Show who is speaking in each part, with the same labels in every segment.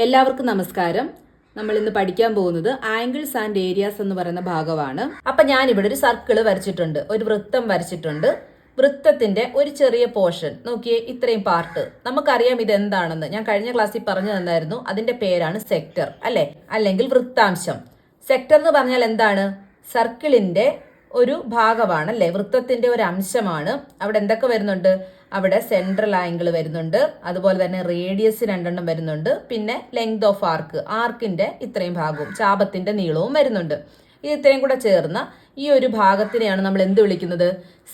Speaker 1: എല്ലാവർക്കും നമസ്കാരം. നമ്മൾ ഇന്ന് പഠിക്കാൻ പോകുന്നത് ആംഗിൾസ് ആൻഡ് ഏരിയാസ് എന്ന് പറയുന്ന ഭാഗമാണ്. അപ്പൊ ഞാൻ ഇവിടെ ഒരു സർക്കിൾ വരച്ചിട്ടുണ്ട്, ഒരു വൃത്തം വരച്ചിട്ടുണ്ട്. വൃത്തത്തിന്റെ ഒരു ചെറിയ പോർഷൻ നോക്കിയേ, ഇത്രയും പാർട്ട് നമുക്കറിയാം ഇത് എന്താണെന്ന്. ഞാൻ കഴിഞ്ഞ ക്ലാസ്സിൽ പറഞ്ഞു തന്നായിരുന്നു. അതിന്റെ പേരാണ് സെക്ടർ, അല്ലെ, അല്ലെങ്കിൽ വൃത്താംശം. സെക്ടർ എന്ന് പറഞ്ഞാൽ എന്താണ്? സർക്കിളിന്റെ ഒരു ഭാഗമാണ്, അല്ലെ, വൃത്തത്തിന്റെ ഒരു അംശമാണ്. അവിടെ എന്തൊക്കെ വരുന്നുണ്ട്? അവിടെ സെൻട്രൽ ആംഗിൾ വരുന്നുണ്ട്, അതുപോലെ തന്നെ റേഡിയസ് 2 വരുന്നുണ്ട്, പിന്നെ ലെങ്ത് ഓഫ് ആർക്കിന്റെ ഇത്രയും ഭാഗവും ചാപത്തിന്റെ നീളവും വരുന്നുണ്ട്. ഇത് ഇത്രയും കൂടെ ചേർന്ന ഈ ഒരു ഭാഗത്തിനെയാണ് നമ്മൾ എന്ത് വിളിക്കുന്നത്?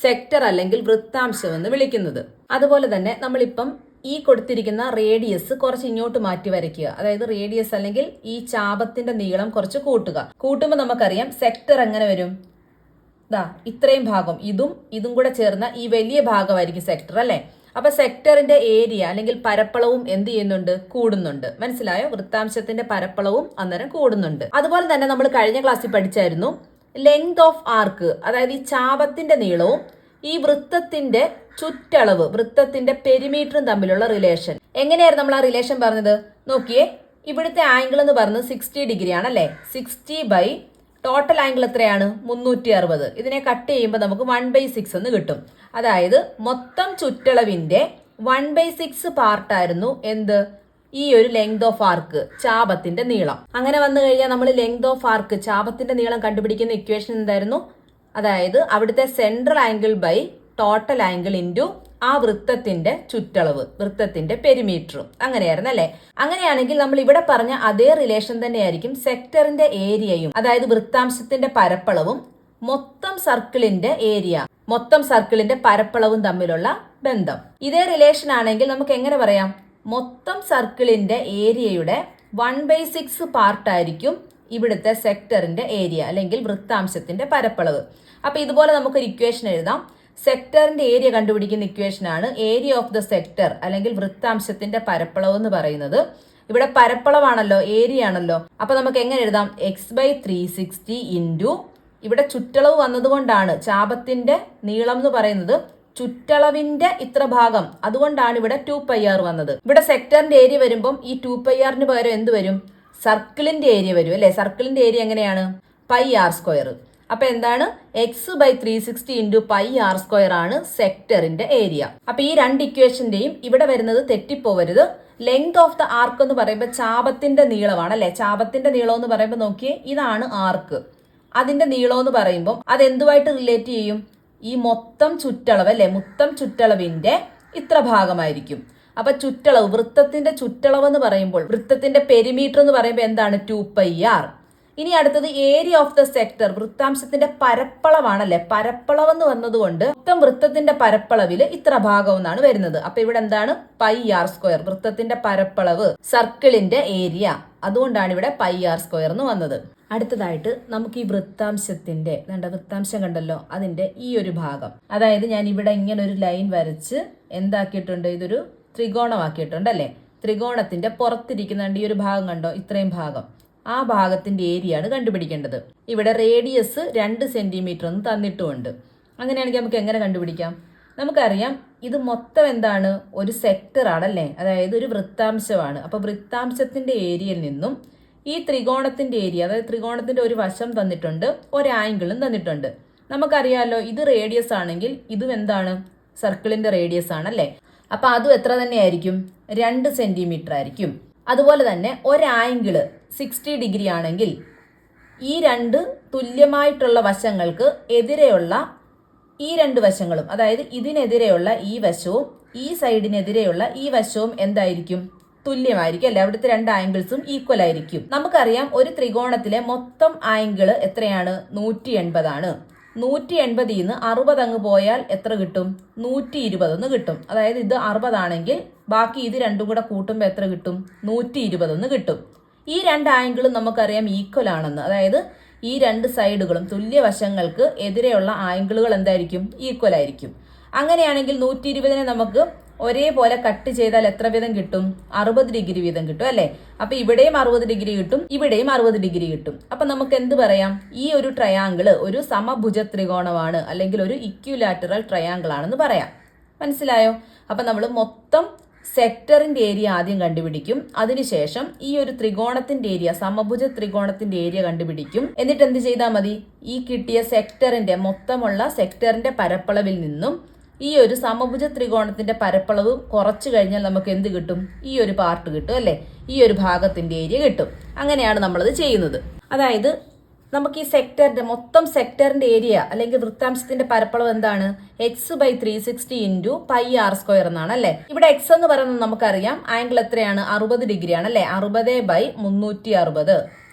Speaker 1: സെക്ടർ അല്ലെങ്കിൽ വൃത്താംശം എന്ന് വിളിക്കുന്നത്. അതുപോലെ തന്നെ നമ്മളിപ്പം ഈ കൊടുത്തിരിക്കുന്ന റേഡിയസ് കുറച്ച് ഇങ്ങോട്ട് മാറ്റി വരയ്ക്കുക. അതായത് റേഡിയസ് അല്ലെങ്കിൽ ഈ ചാപത്തിന്റെ നീളം കുറച്ച് കൂട്ടുമ്പോൾ നമുക്കറിയാം സെക്ടർ എങ്ങനെ വരും? ഇത്രയും ഭാഗം ഇതും കൂടെ ചേർന്ന ഈ വലിയ ഭാഗമായിരിക്കും സെക്ടർ, അല്ലെ. അപ്പൊ സെക്ടറിന്റെ ഏരിയ അല്ലെങ്കിൽ പരപ്പളവും എന്ത് ചെയ്യുന്നുണ്ട്? കൂടുന്നുണ്ട്. മനസ്സിലായോ? വൃത്താംശത്തിന്റെ പരപ്പളവും അന്നേരം കൂടുന്നുണ്ട്. അതുപോലെ തന്നെ നമ്മൾ കഴിഞ്ഞ ക്ലാസ്സിൽ പഠിച്ചായിരുന്നു ലെങ്ത് ഓഫ് ആർക്ക്, അതായത് ഈ ചാപത്തിന്റെ നീളവും ഈ വൃത്തത്തിന്റെ ചുറ്റളവ്, വൃത്തത്തിന്റെ പെരിമീറ്ററും തമ്മിലുള്ള റിലേഷൻ. എങ്ങനെയായിരുന്നു നമ്മൾ ആ റിലേഷൻ പറഞ്ഞത്? നോക്കിയേ, ഇവിടുത്തെ ആംഗിൾ എന്ന് പറയുന്നത് 60 ഡിഗ്രി ആണ്, അല്ലെ. 60 ബൈ ടോട്ടൽ ആംഗിൾ എത്രയാണ്? 360. ഇതിനെ കട്ട് ചെയ്യുമ്പോൾ നമുക്ക് 1/6 എന്ന് കിട്ടും. അതായത് മൊത്തം ചുറ്റളവിന്റെ 1/6 പാർട്ടായിരുന്നു എന്ത്? ഈ ഒരു ലെങ്ത് ഓഫ് ആർക്ക്, ചാപത്തിന്റെ നീളം. അങ്ങനെ വന്നു കഴിഞ്ഞാൽ നമ്മൾ ലെങ്ത് ഓഫ് ആർക്ക്, ചാപത്തിന്റെ നീളം കണ്ടുപിടിക്കുന്ന ഇക്വേഷൻ എന്തായിരുന്നു? അതായത് അവിടുത്തെ central angle by total angle into ആ വൃത്തത്തിന്റെ ചുറ്റളവ്, വൃത്തത്തിന്റെ പെരിമീറ്ററും. അങ്ങനെയായിരുന്നു, അല്ലെ. അങ്ങനെയാണെങ്കിൽ നമ്മൾ ഇവിടെ പറഞ്ഞ അതേ റിലേഷൻ തന്നെയായിരിക്കും സെക്ടറിന്റെ ഏരിയയും. അതായത് വൃത്താംശത്തിന്റെ പരപ്പളവും മൊത്തം സർക്കിളിന്റെ ഏരിയ, മൊത്തം സർക്കിളിന്റെ പരപ്പളവും തമ്മിലുള്ള ബന്ധം. ഇതേ റിലേഷൻ ആണെങ്കിൽ നമുക്ക് എങ്ങനെ പറയാം? മൊത്തം സർക്കിളിന്റെ ഏരിയയുടെ 1/6 പാർട്ടായിരിക്കും ഇവിടുത്തെ സെക്ടറിന്റെ ഏരിയ അല്ലെങ്കിൽ വൃത്താംശത്തിന്റെ പരപ്പളവ്. അപ്പൊ ഇതുപോലെ നമുക്കൊരു ഇക്വേഷൻ എഴുതാം. സെക്ടറിന്റെ ഏരിയ കണ്ടുപിടിക്കുന്ന ഇക്വേഷൻ ആണ് ഏരിയ ഓഫ് ദ സെക്ടർ അല്ലെങ്കിൽ വൃത്താംശത്തിന്റെ പരപ്പളവ് എന്ന് പറയുന്നത്. ഇവിടെ പരപ്പളവാണല്ലോ, ഏരിയ ആണല്ലോ. അപ്പൊ നമുക്ക് എങ്ങനെ എഴുതാം? x/360 ഇൻറ്റു ഇവിടെ ചുറ്റളവ് വന്നതുകൊണ്ടാണ് ചാപത്തിന്റെ നീളം എന്ന് പറയുന്നത് ചുറ്റളവിന്റെ ഇത്ര ഭാഗം, അതുകൊണ്ടാണ് ഇവിടെ 2πr വന്നത്. ഇവിടെ സെക്ടറിന്റെ ഏരിയ വരുമ്പം ഈ 2πrന് പകരം എന്ത് വരും? സർക്കിളിന്റെ ഏരിയ വരും, അല്ലെ. സർക്കിളിന്റെ ഏരിയ എങ്ങനെയാണ്? πr². അപ്പൊ എന്താണ്? x/360 ഇൻറ്റു πr² ആണ് സെക്ടറിന്റെ ഏരിയ. അപ്പൊ ഈ രണ്ട് ഇക്വേഷന്റെയും ഇവിടെ വരുന്നത് തെറ്റിപ്പോവരുത്. ലെങ്ത് ഓഫ് ദ ആർക്ക് എന്ന് പറയുമ്പോൾ ചാപത്തിന്റെ നീളമാണ്, അല്ലെ. ചാപത്തിന്റെ നീളം എന്ന് പറയുമ്പോൾ നോക്കിയേ, ഇതാണ് ആർക്ക്. അതിന്റെ നീളം എന്ന് പറയുമ്പോൾ അത് എന്തുമായിട്ട് റിലേറ്റ് ചെയ്യും? ഈ മൊത്തം ചുറ്റളവ്, അല്ലെ. മൊത്തം ചുറ്റളവിന്റെ ഇത്ര ഭാഗമായിരിക്കും. അപ്പൊ ചുറ്റളവ്, വൃത്തത്തിന്റെ ചുറ്റളവ് എന്ന് പറയുമ്പോൾ വൃത്തത്തിന്റെ പെരിമീറ്റർ എന്ന് പറയുമ്പോൾ എന്താണ്? 2πr. ഇനി അടുത്തത് ഏരിയ ഓഫ് ദ സെക്ടർ, വൃത്താംശത്തിന്റെ പരപ്പളവാണല്ലേ. പരപ്പളവെന്ന് വന്നതുകൊണ്ട് മൊത്തം വൃത്തത്തിന്റെ പരപ്പളവില് ഇത്ര ഭാഗം എന്നാണ് വരുന്നത്. അപ്പൊ ഇവിടെ എന്താണ്? πr². വൃത്തത്തിന്റെ പരപ്പളവ്, സർക്കിളിന്റെ ഏരിയ, അതുകൊണ്ടാണ് ഇവിടെ πr² എന്ന് വന്നത്. അടുത്തതായിട്ട് നമുക്ക് ഈ വൃത്താംശത്തിന്റെ വൃത്താംശം കണ്ടല്ലോ, അതിന്റെ ഈ ഒരു ഭാഗം, അതായത് ഞാൻ ഇവിടെ ഇങ്ങനെ ഒരു ലൈൻ വരച്ച് എന്താക്കിയിട്ടുണ്ട്? ഇതൊരു ത്രികോണമാക്കിയിട്ടുണ്ട്, അല്ലെ. ത്രികോണത്തിന്റെ പുറത്തിരിക്കുന്ന ഈ ഒരു ഭാഗം കണ്ടോ? ഇത്രയും ഭാഗം, ആ ഭാഗത്തിന്റെ ഏരിയ ആണ് കണ്ടുപിടിക്കേണ്ടത്. ഇവിടെ റേഡിയസ് 2 സെന്റിമീറ്റർ എന്ന് തന്നിട്ടുമുണ്ട്. അങ്ങനെയാണെങ്കിൽ നമുക്ക് എങ്ങനെ കണ്ടുപിടിക്കാം? നമുക്കറിയാം ഇത് മൊത്തം എന്താണ്? ഒരു സെക്ടർ ആണല്ലേ, അതായത് ഒരു വൃത്താംശമാണ്. അപ്പൊ വൃത്താംശത്തിന്റെ ഏരിയയിൽ നിന്നും ഈ ത്രികോണത്തിന്റെ ഏരിയ, അതായത് ത്രികോണത്തിന്റെ ഒരു വശം തന്നിട്ടുണ്ട്, ഒരു ആംഗിളും തന്നിട്ടുണ്ട്. നമുക്കറിയാമല്ലോ ഇത് റേഡിയസ് ആണെങ്കിൽ ഇതും എന്താണ്? സർക്കിളിന്റെ റേഡിയസ് ആണല്ലേ. അപ്പൊ അതും എത്ര തന്നെയായിരിക്കും? 2 സെന്റിമീറ്റർ ആയിരിക്കും. അതുപോലെ തന്നെ ഒരു ആംഗിള് 60 ഡിഗ്രി ആണെങ്കിൽ ഈ രണ്ട് തുല്യമായിട്ടുള്ള വശങ്ങൾക്ക് എതിരെയുള്ള ഈ രണ്ട് വശങ്ങളും, അതായത് ഇതിനെതിരെയുള്ള ഈ വശവും ഈ സൈഡിനെതിരെയുള്ള ഈ വശവും എന്തായിരിക്കും? തുല്യമായിരിക്കും, അല്ലെ. അവിടുത്തെ രണ്ട് ആംഗിൾസും ഈക്വൽ ആയിരിക്കും. നമുക്കറിയാം ഒരു ത്രികോണത്തിലെ മൊത്തം ആംഗിള് എത്രയാണ്? 180 ആണ്. 180 നിന്ന് 60 അങ്ങ് പോയാൽ എത്ര കിട്ടും? 120 എന്ന് കിട്ടും. അതായത് ഇത് 60 ആണെങ്കിൽ ബാക്കി ഇത് രണ്ടും കൂടെ കൂട്ടുമ്പോൾ എത്ര കിട്ടും? 120 എന്ന് കിട്ടും. ഈ രണ്ട് ആംഗിളും നമുക്കറിയാം ഈക്വൽ ആണെന്ന്. അതായത് ഈ രണ്ട് സൈഡുകളും, തുല്യ വശങ്ങൾക്ക് എതിരെയുള്ള ആംഗിളുകൾ എന്തായിരിക്കും? ഈക്വൽ ആയിരിക്കും. അങ്ങനെയാണെങ്കിൽ 120നെ നമുക്ക് ഒരേപോലെ കട്ട് ചെയ്താൽ എത്ര വീതം കിട്ടും? 60 ഡിഗ്രി വീതം കിട്ടും, അല്ലെ. അപ്പൊ ഇവിടെയും 60 ഡിഗ്രി കിട്ടും, ഇവിടെയും 60 ഡിഗ്രി കിട്ടും. അപ്പൊ നമുക്ക് എന്ത് പറയാം? ഈ ഒരു ട്രയാങ്കിള് ഒരു സമഭുജ ത്രികോണമാണ്, അല്ലെങ്കിൽ ഒരു ഇക്വിലാറ്ററൽ ട്രയാങ്കിൾ ആണെന്ന് പറയാം. മനസ്സിലായോ? അപ്പൊ നമ്മൾ മൊത്തം സെക്ടറിന്റെ ഏരിയ ആദ്യം കണ്ടുപിടിക്കും. അതിനുശേഷം ഈ ഒരു ത്രികോണത്തിന്റെ ഏരിയ, സമഭുജ ത്രികോണത്തിന്റെ ഏരിയ കണ്ടുപിടിക്കും. എന്നിട്ട് എന്ത് ചെയ്താൽ മതി? ഈ കിട്ടിയ സെക്ടറിന്റെ മൊത്തമുള്ള സെക്ടറിന്റെ പരപ്പളവിൽ നിന്നും ഈ ഒരു സമഭുജ ത്രികോണത്തിന്റെ പരപ്പളവ് കുറച്ചു കഴിഞ്ഞാൽ നമുക്ക് എന്ത് കിട്ടും? ഈ ഒരു പാർട്ട് കിട്ടും അല്ലേ? ഈ ഒരു ഭാഗത്തിന്റെ ഏരിയ കിട്ടും. അങ്ങനെയാണ് നമ്മളത് ചെയ്യുന്നത്. അതായത് നമുക്ക് ഈ മൊത്തം സെക്ടറിന്റെ ഏരിയ അല്ലെങ്കിൽ വൃത്താംശത്തിന്റെ പരപ്പളവ് എന്താണ്? x/360 ഇൻറ്റു πr² എന്നാണ് അല്ലേ? ഇവിടെ x എന്ന് പറയുന്നത് നമുക്കറിയാം ആംഗിൾ എത്രയാണ്? 60 ഡിഗ്രി ആണ് അല്ലേ? 60/360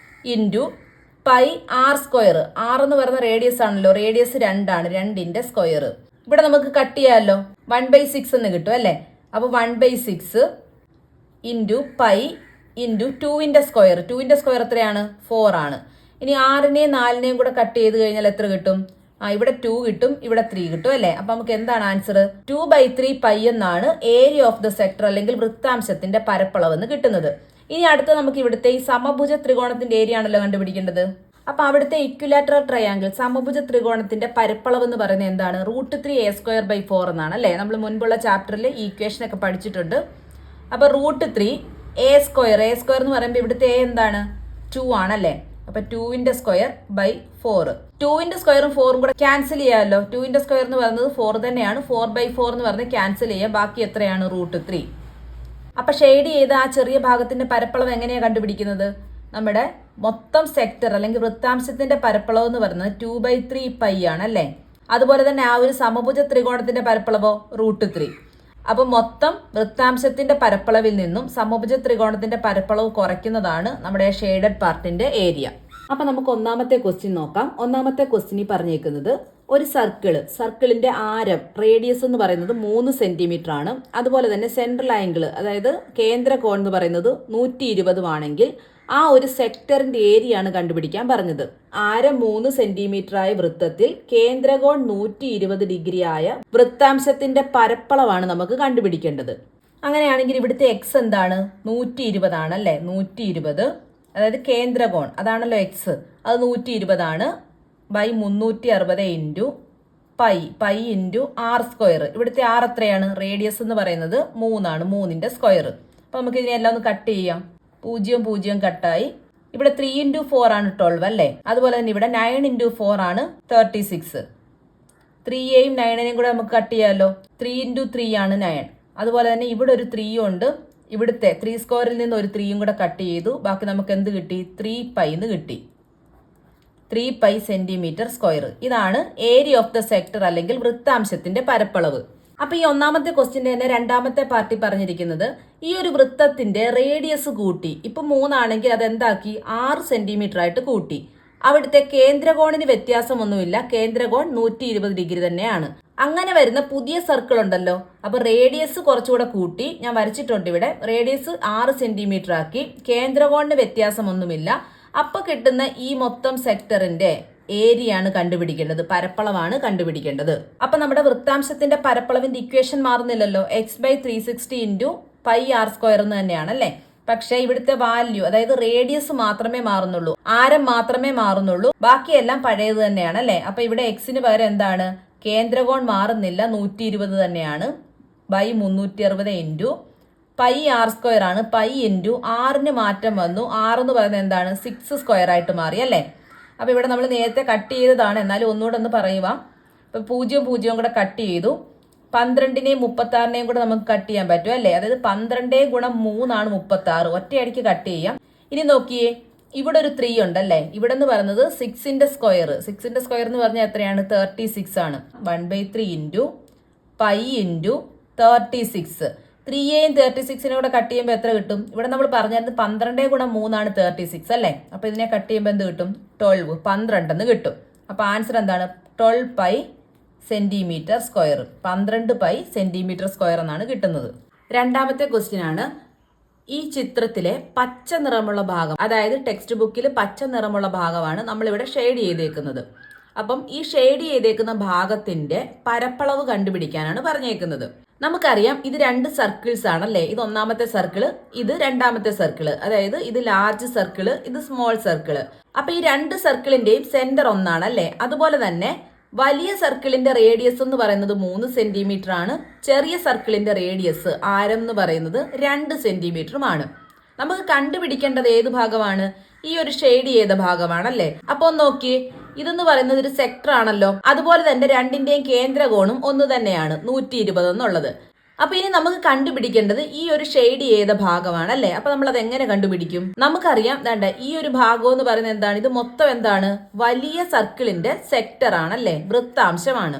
Speaker 1: ഇൻറ്റു πr². r എന്ന് പറയുന്ന റേഡിയസ് ആണല്ലോ. റേഡിയസ് 2 ആണ്. 2ന്റെ സ്ക്വയർ. ഇവിടെ നമുക്ക് കട്ട് ചെയ്യാമല്ലോ. 1/6 എന്ന് കിട്ടും അല്ലേ? അപ്പോൾ 1/6 ഇൻറ്റു പൈ ഇൻറ്റു 2ന്റെ സ്ക്വയർ. 2ന്റെ സ്ക്വയർ എത്രയാണ്? 4 ആണ്. ഇനി 6നെയും 4നെയും കൂടെ കട്ട് ചെയ്ത് കഴിഞ്ഞാൽ എത്ര കിട്ടും? ഇവിടെ 2 കിട്ടും, ഇവിടെ 3 കിട്ടും അല്ലേ? അപ്പൊ നമുക്ക് എന്താണ് ആൻസർ? 2/3 പൈ എന്നാണ് ഏരിയ ഓഫ് ദ സെക്ടർ അല്ലെങ്കിൽ വൃത്താംശത്തിന്റെ പരപ്പളവ് എന്ന് കിട്ടുന്നത്. ഇനി അടുത്ത നമുക്ക് ഇവിടുത്തെ ഈ സമഭുജ ത്രികോണത്തിന്റെ ഏരിയ ആണല്ലോ കണ്ടുപിടിക്കേണ്ടത്. അപ്പൊ അവിടുത്തെ ഇക്വിലാറ്ററൽ ട്രയാങ്കിൾ സമഭുജ ത്രികോണത്തിന്റെ പരപ്പളവ് എന്ന് പറയുന്നത് എന്താണ്? √3a²/4 എന്നാണ് അല്ലേ? നമ്മൾ മുൻപുള്ള ചാപ്റ്ററിൽ ഈ ഇക്വേഷൻ ഒക്കെ പഠിച്ചിട്ടുണ്ട്. അപ്പൊ √3a² എന്ന് പറയുമ്പോൾ ഇവിടുത്തെ a എന്താണ്? 2 ആണല്ലേ? അപ്പൊ 2ന്റെ സ്ക്വയർ ബൈ 4. 2ന്റെ സ്ക്വയറും 4ഉം കൂടെ ക്യാൻസൽ ചെയ്യാമല്ലോ. 2ന്റെ സ്ക്വയർ എന്ന് പറയുന്നത് 4 തന്നെയാണ്. 4/4 എന്ന് പറഞ്ഞ് ക്യാൻസൽ ചെയ്യാം. ബാക്കി എത്രയാണ്? √3. അപ്പൊ ഷെയ്ഡ് ചെയ്ത് ആ ചെറിയ ഭാഗത്തിന്റെ പരപ്പളവ് എങ്ങനെയാണ് കണ്ടുപിടിക്കുന്നത്? നമ്മുടെ മൊത്തം സെക്ടർ അല്ലെങ്കിൽ വൃത്താംശത്തിന്റെ പരപ്പളവ് എന്ന് പറയുന്നത് 2/3 പൈ ആണ് അല്ലേ? അതുപോലെ തന്നെ ആ ഒരു സമഭുജ ത്രികോണത്തിന്റെ പരപ്പളവോ? √3. അപ്പൊ മൊത്തം വൃത്താംശത്തിന്റെ പരപ്പളവിൽ നിന്നും സമഭുജ ത്രികോണത്തിന്റെ പരപ്പളവ് കുറയ്ക്കുന്നതാണ് നമ്മുടെ ഷെയ്ഡഡ് പാർട്ടിന്റെ ഏരിയ. അപ്പൊ നമുക്ക് ഒന്നാമത്തെ ക്വസ്റ്റ്യൻ നോക്കാം. ഒന്നാമത്തെ ക്വസ്റ്റ്യൻ പറഞ്ഞേക്കുന്നത് ഒരു സർക്കിളിന്റെ ആരം റേഡിയസ് എന്ന് പറയുന്നത് 3 സെന്റിമീറ്റർ ആണ്. അതുപോലെ തന്നെ സെൻട്രൽ ആംഗിൾ അതായത് കേന്ദ്ര കോൺ എന്ന് പറയുന്നത് 120 ആണെങ്കിൽ ആ ഒരു സെക്ടറിന്റെ ഏരിയ ആണ് കണ്ടുപിടിക്കാൻ പറഞ്ഞത്. ആരം 3 സെന്റിമീറ്റർ ആയ വൃത്തത്തിൽ കേന്ദ്രകോൺ 120 ഡിഗ്രി ആയ വൃത്താംശത്തിന്റെ പരപ്പളവാണ് നമുക്ക് കണ്ടുപിടിക്കേണ്ടത്. അങ്ങനെയാണെങ്കിൽ ഇവിടുത്തെ എക്സ് എന്താണ്? 120 ആണ് അല്ലേ? 120 അതായത് കേന്ദ്രകോൺ അതാണല്ലോ എക്സ്. അത് 120 ആണ്. By 360 into pi into r². ഇവിടുത്തെ r എത്രയാണ്? റേഡിയസ് എന്ന് പറയുന്നത് 3 ആണ്. 3ന്റെ സ്ക്വയർ. അപ്പൊ നമുക്ക് ഇതിനെല്ലാം ഒന്ന് കട്ട് ചെയ്യാം. 0 0 കട്ടായി. ഇവിടെ 3 ഇൻറ്റു 4 ആണ് 12 അല്ലേ? അതുപോലെ തന്നെ ഇവിടെ 9 ഇൻറ്റു 4 ആണ് 36. 3യെയും 9നെയും കൂടെ നമുക്ക് കട്ട് ചെയ്യാമല്ലോ. 3 ഇൻറ്റു 3 ആണ് 9. അതുപോലെ തന്നെ ഇവിടെ ഒരു 3 ഉണ്ട്. ഇവിടുത്തെ 3² നിന്ന് ഒരു 3യും കൂടെ കട്ട് ചെയ്തു. ബാക്കി നമുക്ക് എന്ത് കിട്ടി? 3 പൈ എന്ന് കിട്ടി. 3 പൈ സെന്റിമീറ്റർ സ്ക്വയർ. ഇതാണ് ഏരിയ ഓഫ് ദ സെക്ടർ അല്ലെങ്കിൽ വൃത്താംശത്തിന്റെ പരപ്പളവ്. അപ്പൊ ഈ ഒന്നാമത്തെ ക്വസ്റ്റ്യന്റെ തന്നെ രണ്ടാമത്തെ പാർട്ടി പറഞ്ഞിരിക്കുന്നത് ഈ ഒരു വൃത്തത്തിന്റെ റേഡിയസ് കൂട്ടി. ഇപ്പൊ 3 ആണെങ്കിൽ അത് എന്താക്കി? 6 സെന്റിമീറ്റർ ആയിട്ട് കൂട്ടി. അവിടുത്തെ കേന്ദ്രകോണിന് വ്യത്യാസമൊന്നുമില്ല. കേന്ദ്രകോൺ 120 ഡിഗ്രി തന്നെയാണ്. അങ്ങനെ വരുന്ന പുതിയ സർക്കിൾ ഉണ്ടല്ലോ. അപ്പൊ റേഡിയസ് കുറച്ചുകൂടെ കൂട്ടി. ഞാൻ വരച്ചിട്ടുണ്ട് ഇവിടെ. റേഡിയസ് 6 സെന്റിമീറ്റർ ആക്കി. കേന്ദ്രകോണിന് വ്യത്യാസമൊന്നുമില്ല. അപ്പൊ കിട്ടുന്ന ഈ മൊത്തം സെക്ടറിന്റെ ഏരിയ ആണ് കണ്ടുപിടിക്കേണ്ടത്. പരപ്പളവാണ് കണ്ടുപിടിക്കേണ്ടത്. അപ്പൊ നമ്മുടെ വൃത്താംശത്തിന്റെ പരപ്പളവിന്റെ ഇക്വേഷൻ മാറുന്നില്ലല്ലോ. x/360 ഇൻറ്റു πr² എന്ന് തന്നെയാണ് അല്ലേ? പക്ഷെ ഇവിടുത്തെ വാല്യൂ അതായത് റേഡിയസ് മാത്രമേ മാറുന്നുള്ളൂ, ആരം മാത്രമേ മാറുന്നുള്ളൂ. ബാക്കിയെല്ലാം പഴയത് തന്നെയാണ് അല്ലേ? അപ്പൊ ഇവിടെ എക്സിന് പകരം എന്താണ്? കേന്ദ്രകോൺ മാറുന്നില്ല, 120 തന്നെയാണ്. ബൈ 360 ഇൻറ്റു πr² ആണ്. പൈ ഇൻറ്റു ആറിന് മാറ്റം വന്നു. 6 എന്ന് പറയുന്നത് എന്താണ്? 6² ആയിട്ട് മാറി അല്ലേ? അപ്പൊ ഇവിടെ നമ്മൾ നേരത്തെ കട്ട് ചെയ്തതാണ്. എന്നാലും ഒന്നുകൂടെ ഒന്ന് പറയുക. ഇപ്പൊ 0 0 കൂടെ കട്ട് ചെയ്തു. 12നെയും 36നെയും കൂടെ നമുക്ക് കട്ട് ചെയ്യാൻ പറ്റും അല്ലേ? അതായത് 12 ഗുണം 3 ആണ് 36. ഒറ്റയടിക്ക് കട്ട് ചെയ്യാം. ഇനി നോക്കിയേ, ഇവിടെ ഒരു 3 ഉണ്ടല്ലേ? ഇവിടെ എന്ന് പറയുന്നത് 6ന്റെ സ്ക്വയർ. 6ന്റെ സ്ക്വയർ എന്ന് പറഞ്ഞാൽ എത്രയാണ്? 36 ആണ്. 1/3 ഇൻറ്റു പൈ ഇൻറ്റു 36. 3യെയും 36നെയും കൂടെ കട്ട് ചെയ്യുമ്പോൾ എത്ര കിട്ടും? ഇവിടെ നമ്മൾ പറഞ്ഞായിരുന്നു 12 ഗുണം 3 ആണ് 36 അല്ലേ? അപ്പൊ ഇതിനെ കട്ട് ചെയ്യുമ്പോൾ എന്ത് കിട്ടും? 12 12 എന്ന് കിട്ടും. അപ്പൊ ആൻസർ എന്താണ്? 12 pi centimetre square. 12 pi centimetre square എന്നാണ് കിട്ടുന്നത്. രണ്ടാമത്തെ ക്വസ്റ്റ്യൻ ആണ്, ഈ ചിത്രത്തിലെ പച്ച നിറമുള്ള ഭാഗം, അതായത് ടെക്സ്റ്റ് ബുക്കിൽ പച്ച നിറമുള്ള ഭാഗമാണ് നമ്മളിവിടെ ഷെയ്ഡ് ചെയ്തേക്കുന്നത്. അപ്പം ഈ ഷെയ്ഡ് ചെയ്തേക്കുന്ന ഭാഗത്തിന്റെ പരപ്പളവ് കണ്ടുപിടിക്കാനാണ് പറഞ്ഞേക്കുന്നത്. നമുക്കറിയാം ഇത് 2 സർക്കിൾസ് ആണല്ലേ? ഇത് ഒന്നാമത്തെ സർക്കിള്, ഇത് രണ്ടാമത്തെ സർക്കിള്. അതായത് ഇത് ലാർജ് സർക്കിള്, ഇത് സ്മോൾ സർക്കിള്. അപ്പൊ ഈ 2 സർക്കിളിന്റെയും സെന്റർ ഒന്നാണ് അല്ലേ? അതുപോലെ തന്നെ വലിയ സർക്കിളിന്റെ റേഡിയസ് എന്ന് പറയുന്നത് 3 സെന്റിമീറ്റർ ആണ്. ചെറിയ സർക്കിളിന്റെ റേഡിയസ് ആരം എന്ന് പറയുന്നത് 2 സെന്റിമീറ്ററുമാണ്. നമുക്ക് കണ്ടുപിടിക്കേണ്ടത് ഏത് ഭാഗമാണ്? ഈ ഒരു ഷെയ്ഡ് ചെയ്ത ഭാഗമാണല്ലേ. അപ്പൊ നോക്കിയേ, ഇതെന്ന് പറയുന്നത് ഒരു സെക്ടർ ആണല്ലോ. അതുപോലെ തന്നെ രണ്ടിന്റെയും കേന്ദ്രകോണും ഒന്ന് തന്നെയാണ്, 120 എന്നുള്ളത്. അപ്പൊ ഇനി നമുക്ക് കണ്ടുപിടിക്കേണ്ടത് ഈ ഒരു ഷെയ്ഡ് ചെയ്ത ഭാഗമാണല്ലേ. അപ്പൊ നമ്മൾ അത് എങ്ങനെ കണ്ടുപിടിക്കും? നമുക്കറിയാം, വേണ്ട ഈ ഒരു ഭാഗം എന്ന് പറയുന്നത് എന്താണ്? ഇത് മൊത്തം എന്താണ്? വലിയ സർക്കിളിന്റെ സെക്ടർ ആണല്ലേ, വൃത്താംശമാണ്.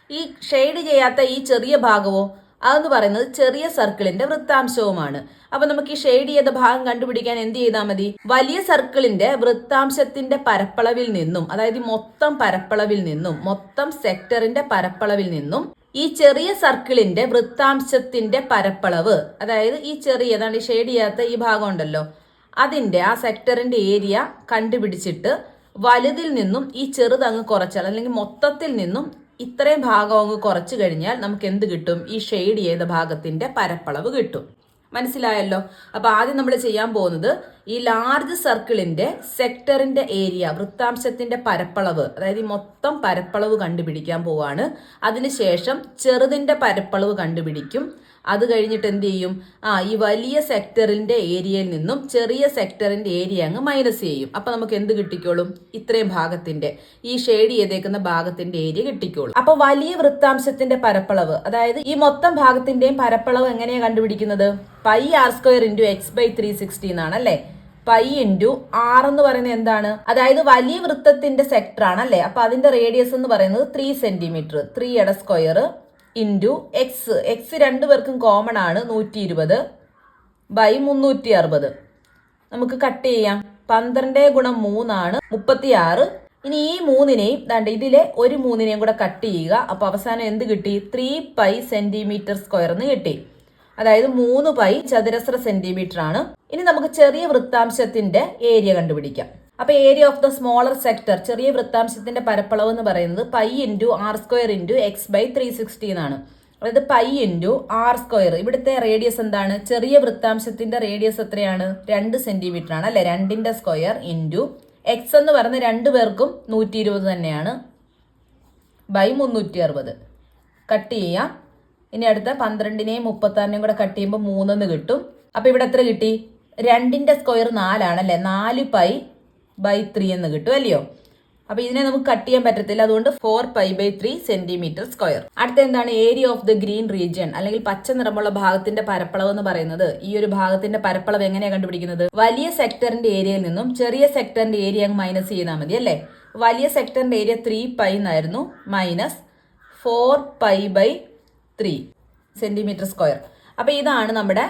Speaker 1: ഈ ഷെയ്ഡ് ചെയ്യാത്ത ഈ ചെറിയ ഭാഗമോ അതെന്ന് പറയുന്നത് ചെറിയ സർക്കിളിന്റെ വൃത്താംശവുമാണ്. അപ്പൊ നമുക്ക് ഈ ഷെയ്ഡ് ചെയ്ത ഭാഗം കണ്ടുപിടിക്കാൻ എന്ത് ചെയ്താൽ മതി? വലിയ സർക്കിളിന്റെ വൃത്താംശത്തിന്റെ പരപ്പളവിൽ നിന്നും, അതായത് മൊത്തം പരപ്പളവിൽ നിന്നും, മൊത്തം സെക്ടറിന്റെ പരപ്പളവിൽ നിന്നും ഈ ചെറിയ സർക്കിളിന്റെ വൃത്താംശത്തിന്റെ പരപ്പളവ്, അതായത് ഈ ചെറിയതാണ് ഈ ഷെയ്ഡ് ചെയ്യാത്ത ഈ ഭാഗം ഉണ്ടല്ലോ, അതിന്റെ ആ സെക്ടറിന്റെ ഏരിയ കണ്ടുപിടിച്ചിട്ട് വലുതിൽ നിന്നും ഈ ചെറുതങ്ങ് കുറച്ചാൽ, അല്ലെങ്കിൽ മൊത്തത്തിൽ നിന്നും ഇത്രയും ഭാഗം അങ്ങ് കുറച്ചു കഴിഞ്ഞാൽ നമുക്ക് എന്ത് കിട്ടും? ഈ ഷെയ്ഡ് ചെയ്ത ഭാഗത്തിന്റെ പരപ്പളവ് കിട്ടും. മനസ്സിലായല്ലോ. അപ്പൊ ആദ്യം നമ്മൾ ചെയ്യാൻ പോകുന്നത് ഈ ലാർജ് സർക്കിളിന്റെ സെക്ടറിന്റെ ഏരിയ, വൃത്താംശത്തിന്റെ പരപ്പളവ്, അതായത് ഈ മൊത്തം പരപ്പളവ് കണ്ടുപിടിക്കാൻ പോവാണ്. അതിനുശേഷം ചെറുതിന്റെ പരപ്പളവ് കണ്ടുപിടിക്കും. അത് കഴിഞ്ഞിട്ട് എന്ത് ചെയ്യും? ഈ വലിയ സെക്ടറിന്റെ ഏരിയയിൽ നിന്നും ചെറിയ സെക്ടറിന്റെ ഏരിയ അങ്ങ് മൈനസ് ചെയ്യും. അപ്പൊ നമുക്ക് എന്ത് കിട്ടിക്കോളും? ഇത്രയും ഭാഗത്തിന്റെ, ഈ ഷെയ്ഡ് ചെയ്തേക്കുന്ന ഭാഗത്തിന്റെ ഏരിയ കിട്ടിക്കോളും. അപ്പൊ വലിയ വൃത്താംശത്തിന്റെ പരപ്പളവ്, അതായത് ഈ മൊത്തം ഭാഗത്തിന്റെയും പരപ്പളവ് എങ്ങനെയാണ് കണ്ടുപിടിക്കുന്നത്? Pi r square into x by 360 എന്നാണ് അല്ലേ. പൈ ഇൻറ്റു ആർ എന്ന് പറയുന്നത് എന്താണ്? അതായത് വലിയ വൃത്തത്തിന്റെ സെക്ടർ ആണല്ലേ. അപ്പൊ അതിന്റെ റേഡിയസ് എന്ന് പറയുന്നത് 3 centimetre. 3 square into X, X രണ്ടുപേർക്കും കോമൺ ആണ്, 120 ബൈ 360. നമുക്ക് കട്ട് ചെയ്യാം. 12 ഗുണം 3 ആണ് 36. ഇനി ഈ 3നെയും ദാണ്ട് ഇതിലെ ഒരു 3നെയും കൂടെ കട്ട് ചെയ്യുക. അപ്പൊ അവസാനം എന്ത് കിട്ടി? 3 പൈ സെന്റിമീറ്റർ സ്ക്വയർ എന്ന് കിട്ടി. അതായത് 3 പൈ ചതുരശ്ര സെന്റിമീറ്റർ ആണ്. ഇനി നമുക്ക് ചെറിയ വൃത്താംശത്തിന്റെ ഏരിയ കണ്ടുപിടിക്കാം. അപ്പൊ area of the smaller sector, ചെറിയ വൃത്താംശത്തിന്റെ പരപ്പളവ് എന്ന് പറയുന്നത് pi into r square into x by 360 എന്നാണ്. അതായത് പൈ ഇൻറ്റു ആർ സ്ക്വയർ. ഇവിടുത്തെ റേഡിയസ് എന്താണ്? ചെറിയ വൃത്താംശത്തിന്റെ റേഡിയസ് എത്രയാണ്? 2 സെന്റിമീറ്റർ ആണ് അല്ലെ. 2ന്റെ സ്ക്വയർ ഇൻറ്റു എക്സ് എന്ന് പറയുന്നത് രണ്ടുപേർക്കും 120 തന്നെയാണ്, ബൈ 360. കട്ട് ചെയ്യാം. ഇനി അടുത്ത 12നെയും 36നെയും കൂടെ കട്ട് ചെയ്യുമ്പോൾ 3 കിട്ടും. അപ്പൊ ഇവിടെ എത്ര കിട്ടി? 2ന്റെ സ്ക്വയർ 4 ആണല്ലേ. 4 പൈ ബൈ 3 എന്ന് കിട്ടും അല്ലയോ. അപ്പൊ ഇതിനെ നമുക്ക് കട്ട് ചെയ്യാൻ പറ്റത്തില്ല, അതുകൊണ്ട് 4 പൈ ബൈ 3 സെന്റിമീറ്റർ സ്ക്വയർ. അടുത്ത എന്താണ്? Area of the green region, അല്ലെങ്കിൽ പച്ച നിറമുള്ള ഭാഗത്തിന്റെ പരപ്പളവ് എന്ന് പറയുന്നത്. ഈ ഒരു ഭാഗത്തിന്റെ പരപ്പളവ് എങ്ങനെയാണ് കണ്ടുപിടിക്കുന്നത്? വലിയ സെക്ടറിന്റെ ഏരിയയിൽ നിന്നും ചെറിയ സെക്ടറിന്റെ ഏരിയ മൈനസ് ചെയ്താൽ മതി അല്ലേ. വലിയ സെക്ടറിന്റെ ഏരിയ 3 പൈ എന്നായിരുന്നു, minus 4 pi by 3 centimetre square. അപ്പൊ ഇതാണ് നമ്മുടെ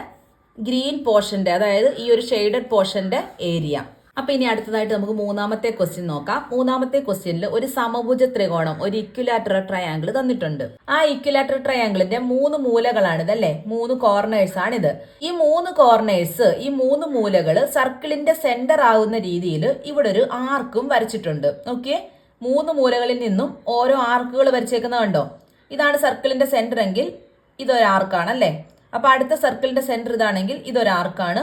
Speaker 1: ഗ്രീൻ പോർഷന്റെ, അതായത് ഈ ഒരു ഷെയ്ഡഡ് പോർഷന്റെ ഏരിയ. അപ്പൊ ഇനി അടുത്തതായിട്ട് നമുക്ക് മൂന്നാമത്തെ ക്വസ്റ്റ്യൻ നോക്കാം. മൂന്നാമത്തെ ക്വസ്റ്റ്യനിൽ ഒരു സമഭുജ ത്രികോണം, ഒരു ഇക്വിലാറ്ററൽ ട്രയാങ്കിൾ തന്നിട്ടുണ്ട്. ആ ഇക്വിലാറ്ററൽ ട്രയാങ്കിളിന്റെ 3 മൂലകളാണിത് അല്ലെ, 3 കോർണേഴ്സ് ആണിത്. ഈ 3 കോർണേഴ്സ്, ഈ 3 മൂലകള് സർക്കിളിന്റെ സെന്റർ ആവുന്ന രീതിയിൽ ഇവിടെ ഒരു ആർക്കും വരച്ചിട്ടുണ്ട്. നോക്കിയേ, 3 മൂലകളിൽ നിന്നും ഓരോ ആർക്കുകൾ വരച്ചേക്കുന്നത് കണ്ടോ. ഇതാണ് സർക്കിളിന്റെ സെന്റർ എങ്കിൽ ഇതൊരു ആർക്കാണ് അല്ലേ. അപ്പൊ അടുത്ത സർക്കിളിന്റെ സെന്റർ ഇതാണെങ്കിൽ ഇതൊരു ആർക്കാണ്,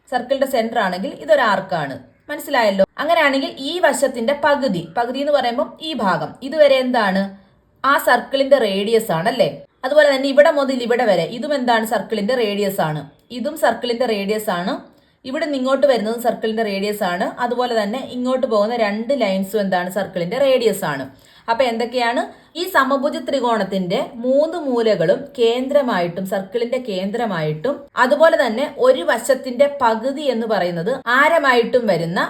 Speaker 1: സർക്കിളിന്റെ സെന്റർ ആണെങ്കിൽ ഇതൊരു ആർക്കാണ്. മനസ്സിലായല്ലോ. അങ്ങനെയാണെങ്കിൽ ഈ വശത്തിന്റെ പകുതി, പകുതി എന്ന് പറയുമ്പോൾ ഈ ഭാഗം ഇതുവരെ എന്താണ്? ആ സർക്കിളിന്റെ റേഡിയസ് ആണ് അല്ലേ. അതുപോലെ തന്നെ ഇവിടെ മുതൽ ഇവിടെ വരെ ഇതും എന്താണ്? സർക്കിളിന്റെ റേഡിയസ് ആണ്. ഇതും സർക്കിളിന്റെ റേഡിയസ് ആണ്. ഇവിടെ നിന്ന് ഇങ്ങോട്ട് വരുന്നതും സർക്കിളിന്റെ റേഡിയസ് ആണ്. അതുപോലെ തന്നെ ഇങ്ങോട്ട് പോകുന്ന 2 ലൈൻസും എന്താണ്? സർക്കിളിന്റെ റേഡിയസ് ആണ്. അപ്പൊ എന്തൊക്കെയാണ്? ഈ സമഭുജ ത്രികോണത്തിന്റെ 3 മൂലകളും കേന്ദ്രമായിട്ടും, സർക്കിളിന്റെ കേന്ദ്രമായിട്ടും, അതുപോലെ തന്നെ ഒരു വശത്തിന്റെ പകുതി എന്ന് പറയുന്നത് ആരമായിട്ടും വരുന്ന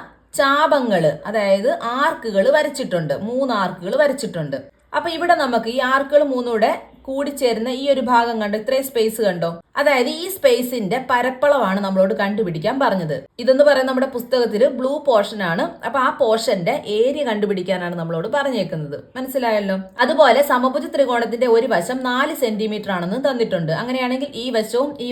Speaker 1: ചാപങ്ങള്, അതായത് ആർക്കുകൾ വരച്ചിട്ടുണ്ട്. 3 ആർക്കുകൾ വരച്ചിട്ടുണ്ട്. അപ്പൊ ഇവിടെ നമുക്ക് ഈ ആർക്കുകൾ 3 കൂടെ കൂടിച്ചേരുന്ന ഈ ഒരു ഭാഗം കണ്ടോ, ഇത്രയും സ്പേസ് കണ്ടോ. അതായത് ഈ സ്പേസിന്റെ പരപ്പളവാണ് നമ്മളോട് കണ്ടുപിടിക്കാൻ പറഞ്ഞത്. ഇതെന്ന് പറയുന്നത് നമ്മുടെ പുസ്തകത്തിൽ ബ്ലൂ പോർഷൻ ആണ്. അപ്പൊ ആ പോർഷന്റെ ഏരിയ കണ്ടുപിടിക്കാനാണ് നമ്മളോട് പറഞ്ഞേക്കുന്നത്. മനസ്സിലായല്ലോ. അതുപോലെ സമഭുജ ത്രികോണത്തിന്റെ ഒരു വശം 4 സെന്റിമീറ്റർ ആണെന്ന് തന്നിട്ടുണ്ട്. അങ്ങനെയാണെങ്കിൽ ഈ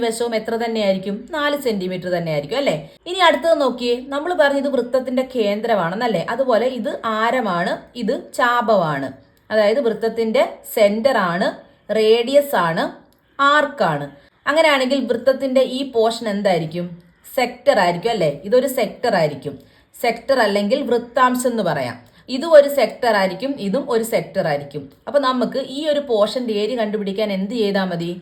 Speaker 1: വശവും എത്ര തന്നെയായിരിക്കും? 4 സെന്റിമീറ്റർ തന്നെയായിരിക്കും അല്ലെ. ഇനി അടുത്തത് നോക്കിയേ, നമ്മൾ പറഞ്ഞത് വൃത്തത്തിന്റെ കേന്ദ്രമാണെന്നല്ലേ. അതുപോലെ ഇത് ആരമാണ്, ഇത് ചാപമാണ്. അതായത് വൃത്തത്തിന്റെ സെന്റർ ആണ്, റേഡിയസ് ആണ്, ആർക്കാണ്. അങ്ങനെയാണെങ്കിൽ വൃത്തത്തിന്റെ ഈ പോർഷൻ എന്തായിരിക്കും? സെക്ടർ ആയിരിക്കും അല്ലെ. ഇതൊരു സെക്ടർ ആയിരിക്കും. സെക്ടർ അല്ലെങ്കിൽ വൃത്താംശം എന്ന് പറയാം. ഇതും ഒരു സെക്ടർ ആയിരിക്കും, ഇതും ഒരു സെക്ടർ ആയിരിക്കും. അപ്പൊ നമുക്ക് ഈ ഒരു പോർഷന്റെ ഏരിയ കണ്ടുപിടിക്കാൻ എന്ത് ചെയ്താൽ മതി?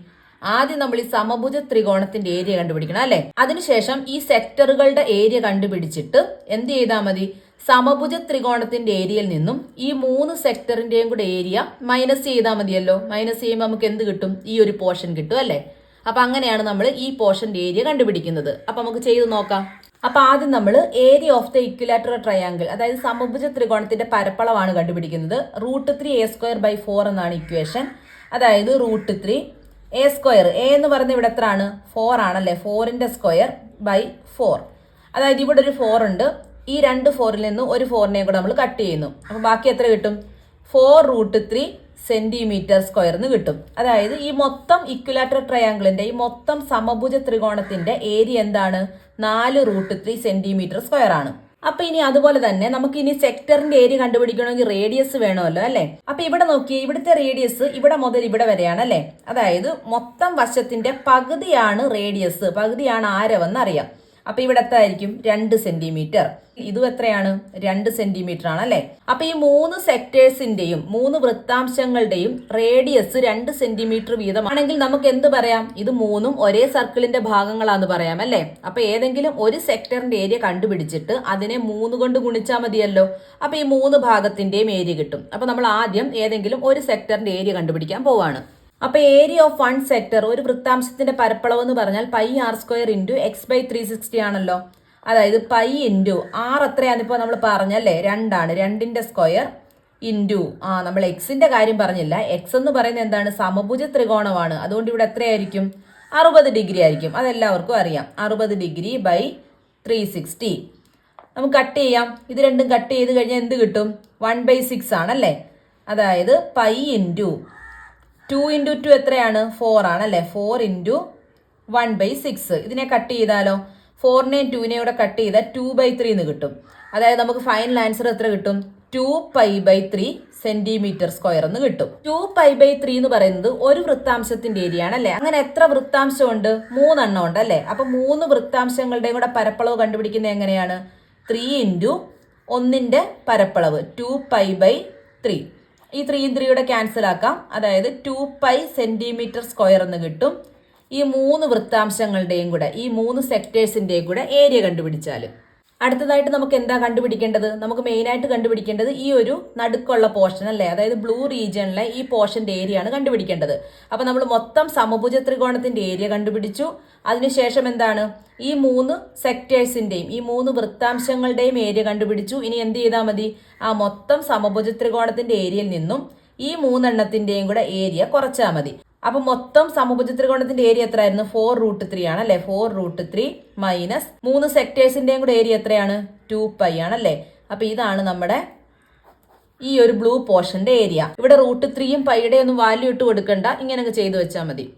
Speaker 1: ആദ്യം നമ്മൾ ഈ സമഭുജ ത്രികോണത്തിന്റെ ഏരിയ കണ്ടുപിടിക്കണം അല്ലെ. അതിനുശേഷം ഈ സെക്ടറുകളുടെ ഏരിയ കണ്ടുപിടിച്ചിട്ട് എന്ത് ചെയ്താൽ മതി? സമഭുജ ത്രികോണത്തിന്റെ ഏരിയയിൽ നിന്നും ഈ 3 സെക്ടറിന്റെയും കൂടെ ഏരിയ മൈനസ് ചെയ്താൽ മതിയല്ലോ. മൈനസ് ചെയ്യുമ്പോൾ നമുക്ക് എന്ത് കിട്ടും? ഈ ഒരു പോർഷൻ കിട്ടും അല്ലെ. അപ്പൊ അങ്ങനെയാണ് നമ്മൾ ഈ പോർഷന്റെ ഏരിയ കണ്ടുപിടിക്കുന്നത്. അപ്പൊ നമുക്ക് ചെയ്ത് നോക്കാം. അപ്പൊ ആദ്യം നമ്മൾ area of the equilateral triangle, അതായത് സമഭുജ ത്രികോണത്തിന്റെ പരപ്പളവാണ് കണ്ടുപിടിക്കുന്നത്. √3a²/4 എന്നാണ് ഇക്വേഷൻ. അതായത് √3 a², a എന്ന് പറയുന്നത് ഇവിടെ എത്ര ആണ്? 4 ആണല്ലേ. 4ന്റെ സ്ക്വയർ ബൈ 4. അതായത് ഇവിടെ ഒരു 4 ഉണ്ട്. ഈ 2 4ൽ നിന്ന് ഒരു 4നെയും കൂടെ നമ്മൾ കട്ട് ചെയ്യുന്നു. അപ്പൊ ബാക്കി എത്ര കിട്ടും? 4√3 സെന്റിമീറ്റർ സ്ക്വയർ എന്ന് കിട്ടും. അതായത് ഈ മൊത്തം ഇക്വിലാറ്ററൽ ട്രയാങ്കിളിന്റെ, ഈ മൊത്തം സമഭുജ ത്രികോണത്തിന്റെ ഏരിയ എന്താണ്? 4√3 സെന്റിമീറ്റർ സ്ക്വയർ ആണ്. അപ്പൊ ഇനി അതുപോലെ തന്നെ നമുക്ക് ഇനി സെക്ടറിന്റെ ഏരിയ കണ്ടുപിടിക്കണമെങ്കിൽ റേഡിയസ് വേണമല്ലോ അല്ലെ. അപ്പൊ ഇവിടെ നോക്കിയേ, ഇവിടുത്തെ റേഡിയസ് ഇവിടെ മുതൽ ഇവിടെ വരെയാണ് അല്ലെ. അതായത് മൊത്തം വശത്തിന്റെ പകുതിയാണ് റേഡിയസ്, പകുതിയാണ് ആരവെന്ന് അറിയാം. അപ്പൊ ഇവിടെ എത്രയായിരിക്കും? 2 സെന്റിമീറ്റർ. ഇതും എത്രയാണ്? 2 സെന്റിമീറ്റർ ആണ് അല്ലെ. അപ്പൊ ഈ 3 സെക്ടേഴ്സിന്റെയും 3 വൃത്താംശങ്ങളുടെയും റേഡിയസ് 2 സെന്റിമീറ്റർ വീതമാണെങ്കിൽ നമുക്ക് എന്ത് പറയാം? ഇത് 3ഉം ഒരേ സർക്കിളിന്റെ ഭാഗങ്ങളാന്ന് പറയാം അല്ലെ. അപ്പൊ ഏതെങ്കിലും ഒരു സെക്ടറിന്റെ ഏരിയ കണ്ടുപിടിച്ചിട്ട് അതിനെ 3 കൊണ്ട് ഗുണിച്ചാൽ മതിയല്ലോ. അപ്പൊ ഈ 3 ഭാഗത്തിന്റെയും ഏരിയ കിട്ടും. അപ്പൊ നമ്മൾ ആദ്യം ഏതെങ്കിലും ഒരു സെക്ടറിന്റെ ഏരിയ കണ്ടുപിടിക്കാൻ പോവാണ്. അപ്പൊ ഏരിയ ഓഫ് 1 സെക്ടർ, ഒരു വൃത്താംശത്തിന്റെ പരപ്പളവ് എന്ന് പറഞ്ഞാൽ πr² × x/360 ആണല്ലോ. അതായത് π ഇൻറ്റു r എത്രയാന്ന് ഇപ്പോൾ നമ്മൾ പറഞ്ഞല്ലേ? 2 ആണ്. 2ന്റെ സ്ക്വയർ ഇൻറ്റു നമ്മൾ എക്സിന്റെ കാര്യം പറഞ്ഞില്ല. എക്സ് എന്ന് പറയുന്നത് എന്താണ്? സമഭുജ ത്രികോണമാണ്. അതുകൊണ്ട് ഇവിടെ എത്രയായിരിക്കും? 60 ഡിഗ്രി ആയിരിക്കും. അതെല്ലാവർക്കും അറിയാം. 60 ഡിഗ്രി ബൈ 360. നമുക്ക് കട്ട് ചെയ്യാം. ഇത് രണ്ടും കട്ട് ചെയ്ത് കഴിഞ്ഞാൽ എന്ത് കിട്ടും? 1/6 ആണല്ലേ. അതായത് π ഇൻറ്റു 2 × 2 എത്രയാണ്? 4 ആണല്ലേ. 4 ഇൻറ്റു 1/6. ഇതിനെ കട്ട് ചെയ്താലോ? 4നെയും 2നെയും കൂടെ കട്ട് ചെയ്താൽ 2/3 എന്ന് കിട്ടും. അതായത് നമുക്ക് ഫൈനൽ ആൻസർ എത്ര കിട്ടും? 2π/3 സെന്റിമീറ്റർ സ്ക്വയർ എന്ന് കിട്ടും. 2π/3 എന്ന് പറയുന്നത് ഒരു വൃത്താംശത്തിന്റെ ഏരിയ ആണല്ലേ. അങ്ങനെ എത്ര വൃത്താംശം ഉണ്ട്? 3 എണ്ണം ഉണ്ട് അല്ലേ. അപ്പൊ 3 വൃത്താംശങ്ങളുടെയും കൂടെ പരപ്പളവ് കണ്ടുപിടിക്കുന്നത് എങ്ങനെയാണ്? 3 ഇൻറ്റു 1ന്റെ പരപ്പളവ് 2π/3. ഈ 3 യും 3യുടെ ക്യാൻസൽ ആക്കാം. അതായത് 2π സെന്റിമീറ്റർ സ്ക്വയർ എന്ന് കിട്ടും. ഈ 3 വൃത്താംശങ്ങളുടെയും കൂടെ, ഈ 3 സെക്ടേഴ്സിന്റെയും കൂടെ ഏരിയ കണ്ടുപിടിച്ചാൽ. അടുത്തതായിട്ട് നമുക്ക് എന്താ കണ്ടുപിടിക്കേണ്ടത്? നമുക്ക് മെയിനായിട്ട് കണ്ടുപിടിക്കേണ്ടത് ഈ ഒരു നടുക്കുള്ള പോർഷൻ അല്ലേ. അതായത് ബ്ലൂ റീജിയണിലെ ഈ പോർഷന്റെ ഏരിയ ആണ് കണ്ടുപിടിക്കേണ്ടത്. അപ്പൊ നമ്മൾ മൊത്തം സമഭുജ ത്രികോണത്തിന്റെ ഏരിയ കണ്ടുപിടിച്ചു. അതിനുശേഷം എന്താണ്? ഈ 3 സെക്ടേഴ്സിന്റെയും ഈ 3 വൃത്താംശങ്ങളുടെയും ഏരിയ കണ്ടുപിടിച്ചു. ഇനി എന്ത് ചെയ്താൽ മതി? ആ മൊത്തം സമഭുജ ത്രികോണത്തിന്റെ ഏരിയയിൽ നിന്നും ഈ 3 എണ്ണത്തിന്റെയും കൂടെ ഏരിയ കുറച്ചാൽ മതി. അപ്പൊ മൊത്തം സമഭുജ ത്രികോണത്തിന്റെ ഏരിയ എത്രയായിരുന്നു? 4√3 ആണല്ലേ. 4√3 മൈനസ് 3 സെക്ടേഴ്സിന്റെയും കൂടെ ഏരിയ എത്രയാണ്? 2π ആണല്ലേ. അപ്പൊ ഇതാണ് നമ്മുടെ ഈ ഒരു ബ്ലൂ പോർഷന്റെ ഏരിയ. ഇവിടെ √3യും പൈയുടെ ഒന്നും വാല്യൂ ഇട്ട് കൊടുക്കണ്ട, ഇങ്ങനെ ചെയ്തു വെച്ചാൽ മതി.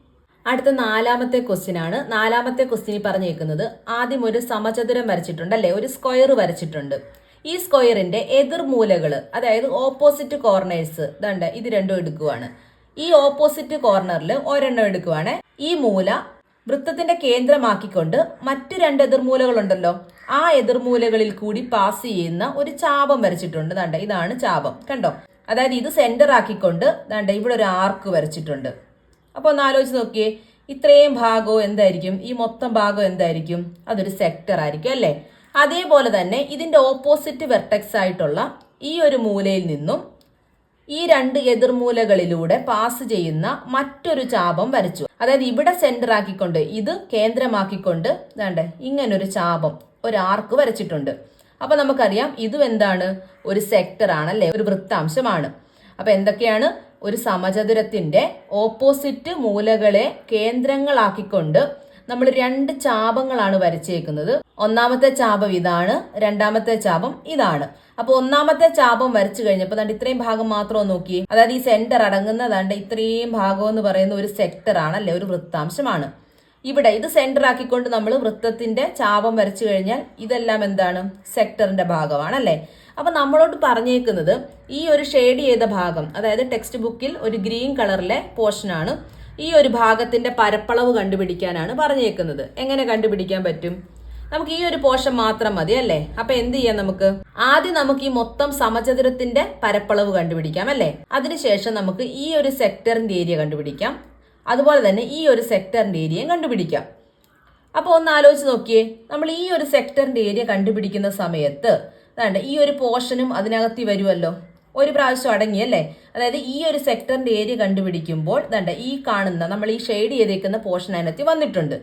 Speaker 1: അടുത്ത 4ാമത്തെ ക്വസ്റ്റ്യൻ ആണ്. 4ാമത്തെ ക്വസ്റ്റ്യൻ പറഞ്ഞേക്കുന്നത് ആദ്യം ഒരു സമചതുരം വരച്ചിട്ടുണ്ട് അല്ലെ, ഒരു സ്ക്വയർ വരച്ചിട്ടുണ്ട്. ഈ സ്ക്വയറിന്റെ എതിർമൂലകള്, അതായത് ഓപ്പോസിറ്റ് കോർണേഴ്സ് ദണ്ട് ഇത് രണ്ടും എടുക്കുവാണ്. ഈ ഓപ്പോസിറ്റ് കോർണറിൽ ഒരെണ്ണം എടുക്കുവാണ്. ഈ മൂല വൃത്തത്തിന്റെ കേന്ദ്രമാക്കിക്കൊണ്ട് മറ്റു 2 എതിർമൂലകളുണ്ടല്ലോ, ആ എതിർമൂലകളിൽ കൂടി പാസ് ചെയ്യുന്ന ഒരു ചാപം വരച്ചിട്ടുണ്ട്. ദണ്ട ഇതാണ് ചാപം, കണ്ടോ? അതായത് ഇത് സെന്റർ ആക്കിക്കൊണ്ട് ദണ്ട ഇവിടെ ഒരു ആർക്ക് വരച്ചിട്ടുണ്ട്. അപ്പൊ ഒന്ന് ആലോചിച്ച് നോക്കിയേ, ഇത്രയും ഭാഗവും എന്തായിരിക്കും? ഈ മൊത്തം ഭാഗം എന്തായിരിക്കും? അതൊരു സെക്ടർ ആയിരിക്കും അല്ലേ. അതേപോലെ തന്നെ ഇതിന്റെ ഓപ്പോസിറ്റ് വെർട്ടെക്സ് ആയിട്ടുള്ള ഈ ഒരു മൂലയിൽ നിന്നും ഈ 2 എതിർമൂലകളിലൂടെ പാസ് ചെയ്യുന്ന മറ്റൊരു ചാപം വരച്ചു. അതായത് ഇവിടെ സെന്റർ ആക്കിക്കൊണ്ട് ഇത് കേന്ദ്രമാക്കിക്കൊണ്ട് ദാണ്ടെ ഇങ്ങനൊരു ചാപം, ഒരു ആർക്ക് വരച്ചിട്ടുണ്ട്. അപ്പൊ നമുക്കറിയാം ഇതും എന്താണ്? ഒരു സെക്ടർ ആണല്ലേ, ഒരു വൃത്താംശമാണ്. അപ്പൊ എന്തൊക്കെയാണ്? ഒരു സമചതുരത്തിന്റെ ഓപ്പോസിറ്റ് മൂലകളെ കേന്ദ്രങ്ങളാക്കിക്കൊണ്ട് നമ്മൾ 2 ചാപങ്ങളാണ് വരച്ചേക്കുന്നത്. ഒന്നാമത്തെ ചാപം ഇതാണ്, രണ്ടാമത്തെ ചാപം ഇതാണ്. അപ്പൊ ഒന്നാമത്തെ ചാപം വരച്ചു കഴിഞ്ഞപ്പോൾ ദാണ്ട് ഇത്രയും ഭാഗം മാത്രം നോക്കി. അതായത് ഈ സെന്റർ അടങ്ങുന്നതാണ്ട് ഇത്രയും ഭാഗം എന്ന് പറയുന്ന ഒരു സെക്ടർ ആണല്ലേ, ഒരു വൃത്താംശമാണ്. ഇവിടെ ഇത് സെന്റർ ആക്കിക്കൊണ്ട് നമ്മൾ വൃത്തത്തിന്റെ ചാപം വരച്ചു കഴിഞ്ഞാൽ ഇതെല്ലാം എന്താണ്? സെക്ടറിന്റെ ഭാഗമാണല്ലേ. അപ്പൊ നമ്മളോട് പറഞ്ഞേക്കുന്നത് ഈ ഒരു ഷെയ്ഡ് ചെയ്ത ഭാഗം, അതായത് ടെക്സ്റ്റ് ബുക്കിൽ ഒരു ഗ്രീൻ കളറിലെ പോർഷനാണ്. ഈ ഒരു ഭാഗത്തിന്റെ പരപ്പളവ് കണ്ടുപിടിക്കാനാണ് പറഞ്ഞേക്കുന്നത്. എങ്ങനെ കണ്ടുപിടിക്കാൻ പറ്റും? നമുക്ക് ഈ ഒരു പോർഷൻ മാത്രം മതി അല്ലേ? അപ്പൊ എന്ത് ചെയ്യാം നമുക്ക്? ആദ്യം നമുക്ക് ഈ മൊത്തം സമചതുരത്തിന്റെ പരപ്പളവ് കണ്ടുപിടിക്കാം അല്ലേ? അതിനുശേഷം നമുക്ക് ഈ ഒരു സെക്ടറിന്റെ ഏരിയ കണ്ടുപിടിക്കാം. അതുപോലെ തന്നെ ഈ ഒരു സെക്ടറിന്റെ ഏരിയയും കണ്ടുപിടിക്കാം. അപ്പോൾ ഒന്ന് ആലോചിച്ച് നോക്കിയേ, നമ്മൾ ഈ ഒരു സെക്ടറിന്റെ ഏരിയ കണ്ടുപിടിക്കുന്ന സമയത്ത് അതാണ്ട് ഈ ഒരു പോർഷനും അതിനകത്ത് വരുമല്ലോ, ഒരു പ്രാവശ്യം അടങ്ങിയല്ലേ. അതായത് ഈ ഒരു സെക്ടറിന്റെ ഏരിയ കണ്ടുപിടിക്കുമ്പോൾ ദാണ്ട ഈ കാണുന്ന നമ്മൾ ഈ ഷെയ്ഡ് ചെയ്തേക്കുന്ന പോർഷൻ അതിനകത്ത് വന്നിട്ടുണ്ട്.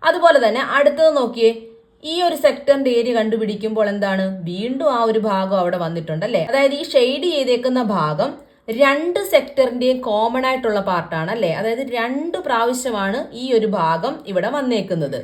Speaker 1: അതുപോലെ തന്നെ അടുത്തത് നോക്കിയേ, ഈ ഒരു സെക്ടറിന്റെ ഏരിയ കണ്ടുപിടിക്കുമ്പോൾ എന്താണ്, വീണ്ടും ആ ഒരു ഭാഗം അവിടെ വന്നിട്ടുണ്ട് അല്ലേ. അതായത് ഈ ഷെയ്ഡ് ചെയ്തേക്കുന്ന ഭാഗം രണ്ട് സെക്ടറിന്റെയും കോമൺ ആയിട്ടുള്ള പാർട്ടാണ് അല്ലേ. അതായത് 2 പ്രാവശ്യമാണ് ഈ ഒരു ഭാഗം ഇവിടെ വന്നേക്കുന്നത്.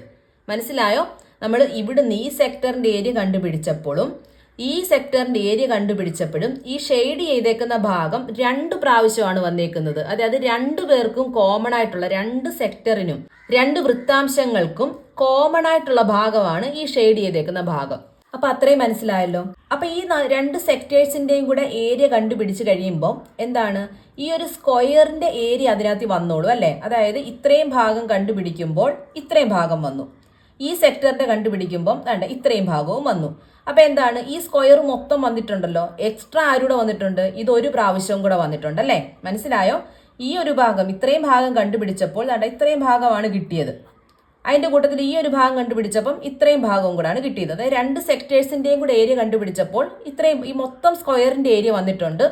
Speaker 1: മനസ്സിലായോ? നമ്മൾ ഇവിടുന്ന് ഈ സെക്ടറിന്റെ ഏരിയ കണ്ടുപിടിച്ചപ്പോഴും ഈ സെക്ടറിന്റെ ഏരിയ കണ്ടുപിടിച്ചപ്പോഴും ഈ ഷെയ്ഡ് ചെയ്തേക്കുന്ന ഭാഗം 2 പ്രാവശ്യമാണ് വന്നേക്കുന്നത്. അതായത് 2 പേർക്കും കോമൺ ആയിട്ടുള്ള, 2 സെക്ടറിനും 2 വൃത്താംശങ്ങൾക്കും കോമൺ ആയിട്ടുള്ള ഭാഗമാണ് ഈ ഷെയ്ഡ് ചെയ്തേക്കുന്ന ഭാഗം. അപ്പൊ അത്രയും മനസ്സിലായല്ലോ. അപ്പൊ ഈ 2 സെക്ടേഴ്സിന്റെയും കൂടെ ഏരിയ കണ്ടുപിടിച്ച് കഴിയുമ്പോൾ എന്താണ്, ഈ ഒരു സ്ക്വയറിന്റെ ഏരിയ അതിനകത്ത് വന്നോളൂ അല്ലെ. അതായത് ഇത്രയും ഭാഗം കണ്ടുപിടിക്കുമ്പോൾ ഇത്രയും ഭാഗം വന്നു, ഈ സെക്ടറിന്റെ കണ്ടുപിടിക്കുമ്പോൾ വേണ്ട ഇത്രയും ഭാഗവും വന്നു. അപ്പൊ എന്താണ്, ഈ സ്ക്വയർ മൊത്തം വന്നിട്ടുണ്ടല്ലോ, എക്സ്ട്രാ ആരൂടെ വന്നിട്ടുണ്ട്, ഇത് ഒരു പ്രാവശ്യവും കൂടെ വന്നിട്ടുണ്ട് അല്ലേ. മനസ്സിലായോ? ഈ ഒരു ഭാഗം ഇത്രയും ഭാഗം കണ്ടുപിടിച്ചപ്പോൾ വേണ്ട ഇത്രയും ഭാഗമാണ് കിട്ടിയത്. അതിന്റെ കൂട്ടത്തിൽ ഈ ഒരു ഭാഗം കണ്ടുപിടിച്ചപ്പം ഇത്രയും ഭാഗവും കൂടാണ് കിട്ടിയത്. അതായത് 2 സെക്ടേഴ്സിന്റെയും കൂടെ ഏരിയ കണ്ടുപിടിച്ചപ്പോൾ ഇത്രയും ഈ മൊത്തം സ്ക്വയറിന്റെ ഏരിയ വന്നിട്ടുണ്ട്.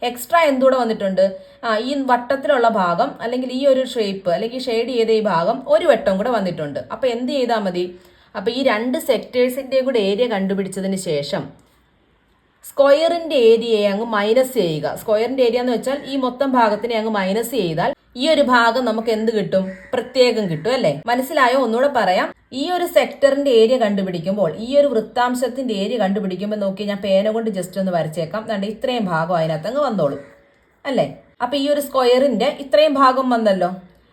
Speaker 1: എക്സ്ട്രാ എന്തുകൂടെ വന്നിട്ടുണ്ട്, ഈ വട്ടത്തിലുള്ള ഭാഗം അല്ലെങ്കിൽ ഈ ഒരു ഷേപ്പ് അല്ലെങ്കിൽ ഷെയ്ഡ് ചെയ്ത ഈ ഭാഗം ഒരു വട്ടം കൂടെ വന്നിട്ടുണ്ട്. അപ്പൊ എന്ത് ചെയ്താൽ മതി, അപ്പൊ ഈ 2 സെക്ടേഴ്സിന്റെയും കൂടെ ഏരിയ കണ്ടുപിടിച്ചതിന് ശേഷം സ്ക്വയറിന്റെ ഏരിയയെ അങ്ങ് മൈനസ് ചെയ്യുക. സ്ക്വയറിന്റെ ഏരിയ എന്ന് വെച്ചാൽ ഈ മൊത്തം ഭാഗത്തിനെ അങ്ങ് മൈനസ് ചെയ്താൽ ഈ ഒരു ഭാഗം നമുക്ക് എന്ത് കിട്ടും, പ്രത്യേകം കിട്ടും അല്ലേ. മനസ്സിലായോ? ഒന്നുകൂടെ പറയാം. ഈ ഒരു സെക്ടറിന്റെ ഏരിയ കണ്ടുപിടിക്കുമ്പോൾ, ഈ ഒരു വൃത്താംശത്തിന്റെ ഏരിയ കണ്ടുപിടിക്കുമ്പോൾ നോക്കി, ഞാൻ പേന കൊണ്ട് ജസ്റ്റ് ഒന്ന് വരച്ചേക്കാം. അതുകൊണ്ട് ഇത്രയും ഭാഗം അതിനകത്ത് അങ്ങ് വന്നോളും അല്ലേ. അപ്പൊ ഈ ഒരു സ്ക്വയറിന്റെ ഇത്രയും ഭാഗം വന്നല്ലോ.